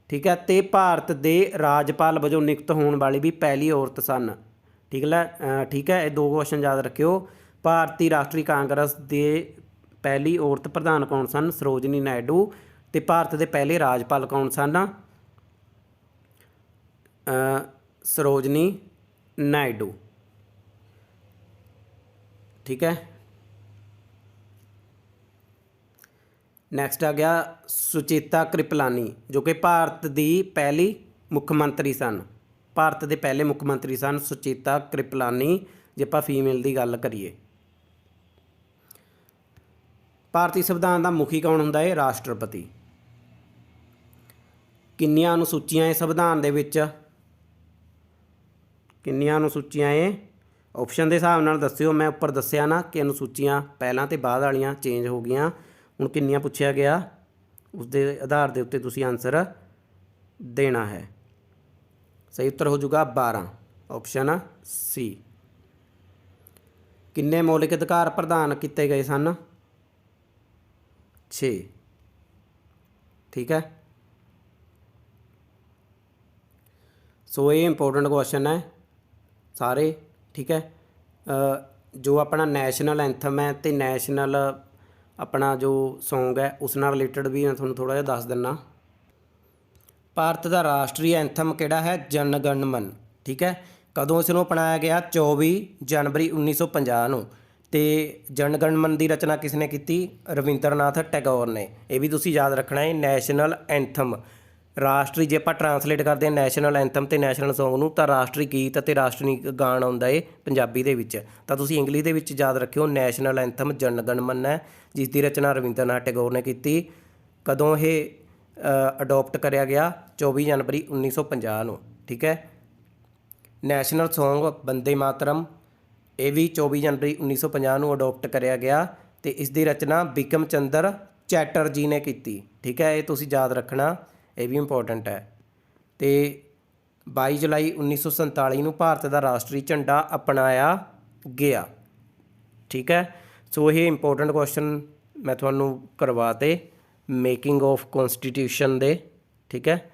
ਠੀਕ ਹੈ, ਅਤੇ ਭਾਰਤ ਦੇ ਰਾਜਪਾਲ ਵਜੋਂ ਨਿਯੁਕਤ ਹੋਣ ਵਾਲੀ ਵੀ ਪਹਿਲੀ ਔਰਤ ਸਨ। ਠੀਕ ਹੈ, ਇਹ 2 ਕੁਐਸਚਨ ਯਾਦ ਰੱਖਿਓ। ਭਾਰਤੀ ਰਾਸ਼ਟਰੀ ਕਾਂਗਰਸ ਦੇ ਪਹਿਲੀ ਔਰਤ ਪ੍ਰਧਾਨ ਕੌਣ ਸਨ? ਸਰੋਜਨੀ ਨਾਇਡੂ। ਅਤੇ ਭਾਰਤ ਦੇ ਪਹਿਲੇ ਰਾਜਪਾਲ ਕੌਣ ਸਨ? ਸਰੋਜਨੀ ਨਾਇਡੂ। ਠੀਕ ਹੈ, ਨੈਕਸਟ ਆ ਗਿਆ ਸੁਚੇਤਾ ਕ੍ਰਿਪਲਾਨੀ, ਜੋ ਕਿ ਭਾਰਤ ਦੀ ਪਹਿਲੀ ਮੁੱਖ ਮੰਤਰੀ ਸਨ। ਭਾਰਤ ਦੇ ਪਹਿਲੇ ਮੁੱਖ ਮੰਤਰੀ ਸਨ ਸੁਚੇਤਾ ਕ੍ਰਿਪਲਾਨੀ, ਜੇ ਆਪਾਂ ਫੀਮੇਲ ਦੀ ਗੱਲ ਕਰੀਏ। ਭਾਰਤੀ ਸੰਵਿਧਾਨ ਦਾ ਮੁਖੀ ਕੌਣ ਹੁੰਦਾ ਹੈ? ਰਾਸ਼ਟਰਪਤੀ। ਕਿੰਨੀਆਂ ਅਨੁਸੂਚੀਆਂ ਇਹ ਸੰਵਿਧਾਨ ਦੇ ਵਿੱਚ? ਕਿੰਨੀਆਂ ਅਨੁਸੂਚੀਆਂ ਇਹ? ਆਪਸ਼ਨ ਦੇ ਹਿਸਾਬ ਨਾਲ ਦੱਸਿਓ। ਮੈਂ ਉੱਪਰ ਦੱਸਿਆ ਨਾ ਕਿ ਅਨੁਸੂਚੀਆਂ ਪਹਿਲਾਂ ਅਤੇ ਬਾਅਦ ਵਾਲੀਆਂ ਚੇਂਜ ਹੋ ਗਈਆਂ। ਹੁਣ ਕਿੰਨੀਆਂ ਪੁੱਛਿਆ ਗਿਆ, ਉਸ ਦੇ ਆਧਾਰ ਦੇ ਉੱਤੇ ਤੁਸੀਂ ਆਨਸਰ ਦੇਣਾ ਹੈ। ਸਹੀ ਉੱਤਰ ਹੋ ਜਾਊਗਾ 12, ਆਪਸ਼ਨ C। ਕਿੰਨੇ ਮੌਲਿਕ ਅਧਿਕਾਰ ਪ੍ਰਦਾਨ ਕੀਤੇ ਗਏ ਸਨ? 6। ਠੀਕ ਹੈ, ਸੋ ਇਹ ਇੰਪੋਰਟੈਂਟ ਕੁਐਸਚਨ ਹੈ ਸਾਰੇ। ਠੀਕ ਹੈ, ਜੋ ਆਪਣਾ ਨੈਸ਼ਨਲ ਐਂਥਮ ਹੈ ਅਤੇ ਨੈਸ਼ਨਲ ਆਪਣਾ ਜੋ ਸੌਂਗ ਹੈ, ਉਸ ਨਾਲ ਰਿਲੇਟਡ ਵੀ ਮੈਂ ਤੁਹਾਨੂੰ ਥੋੜ੍ਹਾ ਜਿਹਾ ਦੱਸ ਦਿੰਦਾ। ਭਾਰਤ ਦਾ ਰਾਸ਼ਟਰੀ ਐਂਥਮ ਕਿਹੜਾ ਹੈ? ਜਨ ਗਣ ਮਨ। ਠੀਕ ਹੈ, ਕਦੋਂ ਇਸ ਨੂੰ ਅਪਣਾਇਆ ਗਿਆ? 24 ਜਨਵਰੀ 1950 ਨੂੰ। ਅਤੇ ਜਨ ਗਣ ਮਨ ਦੀ ਰਚਨਾ ਕਿਸ ਨੇ ਕੀਤੀ? ਰਵਿੰਦਰਨਾਥ ਟੈਗੋਰ ਨੇ। ਇਹ ਵੀ ਤੁਸੀਂ ਯਾਦ ਰੱਖਣਾ ਹੈ। ਨੈਸ਼ਨਲ ਐਂਥਮ ਰਾਸ਼ਟਰੀ, ਜੇ ਆਪਾਂ ਟਰਾਂਸਲੇਟ ਕਰਦੇ ਹਾਂ ਨੈਸ਼ਨਲ ਐਂਥਮ ਅਤੇ ਨੈਸ਼ਨਲ ਸੌਂਗ ਨੂੰ, ਤਾਂ ਰਾਸ਼ਟਰੀ ਗੀਤ ਅਤੇ ਰਾਸ਼ਟਰੀ ਗਾਣ ਆਉਂਦਾ ਹੈ ਪੰਜਾਬੀ ਦੇ ਵਿੱਚ। ਤਾਂ ਤੁਸੀਂ ਇੰਗਲਿਸ਼ ਦੇ ਵਿੱਚ ਯਾਦ ਰੱਖਿਓ ਨੈਸ਼ਨਲ ਐਂਥਮ ਜਨ ਗਣ ਮਨ ਹੈ, ਜਿਸ ਦੀ ਰਚਨਾ ਰਵਿੰਦਰਨਾਥ ਟੈਗੋਰ ਨੇ ਕੀਤੀ। ਕਦੋਂ ਇਹ ਅਡੋਪਟ ਕਰਿਆ ਗਿਆ? 24 ਜਨਵਰੀ 1950 ਨੂੰ। ਠੀਕ ਹੈ, ਨੈਸ਼ਨਲ ਸੌਂਗ ਬੰਦੇ ਮਾਤਰਮ, ਇਹ ਵੀ 24 ਜਨਵਰੀ 1950 ਨੂੰ ਅਡੋਪਟ ਕਰਿਆ ਗਿਆ, ਅਤੇ ਇਸ ਦੀ ਰਚਨਾ ਬਿਕਮ ਚੰਦਰ ਚੈਟਰਜੀ ਨੇ ਕੀਤੀ। ਠੀਕ ਹੈ, ਇਹ ਤੁਸੀਂ ਯਾਦ ਰੱਖਣਾ, ਇਹ ਵੀ ਇੰਪੋਰਟੈਂਟ ਹੈ। ਅਤੇ 22 ਜੁਲਾਈ 1947 ਨੂੰ ਭਾਰਤ ਦਾ ਰਾਸ਼ਟਰੀ ਝੰਡਾ ਅਪਣਾਇਆ ਗਿਆ। ਠੀਕ ਹੈ, ਸੋ ਇਹ ਇੰਪੋਰਟੈਂਟ ਕੁਐਸਚਨ ਮੈਂ ਤੁਹਾਨੂੰ ਕਰਵਾਤੇ ਮੇਕਿੰਗ ਆਫ ਕੌਨਸਟੀਟਿਊਸ਼ਨ ਦੇ। ਠੀਕ ਹੈ,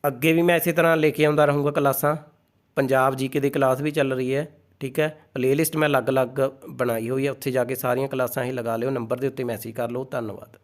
ਅੱਗੇ ਵੀ ਮੈਂ ਇਸੇ ਤਰ੍ਹਾਂ ਲੈ ਕੇ ਆਉਂਦਾ ਰਹੂੰਗਾ ਕਲਾਸਾਂ। ਪੰਜਾਬ GK ਦੀ ਕਲਾਸ ਵੀ ਚੱਲ ਰਹੀ ਹੈ। ਠੀਕ ਹੈ, ਪਲੇਲਿਸਟ ਮੈਂ ਅਲੱਗ-ਅਲੱਗ ਬਣਾਈ ਹੋਈ ਹੈ, ਉੱਥੇ ਜਾ ਕੇ ਸਾਰੀਆਂ ਕਲਾਸਾਂ ਹੀ ਲਗਾ ਲਿਓ। ਨੰਬਰ ਦੇ ਉੱਤੇ ਮੈਸੇਜ ਕਰ ਲਓ। ਧੰਨਵਾਦ।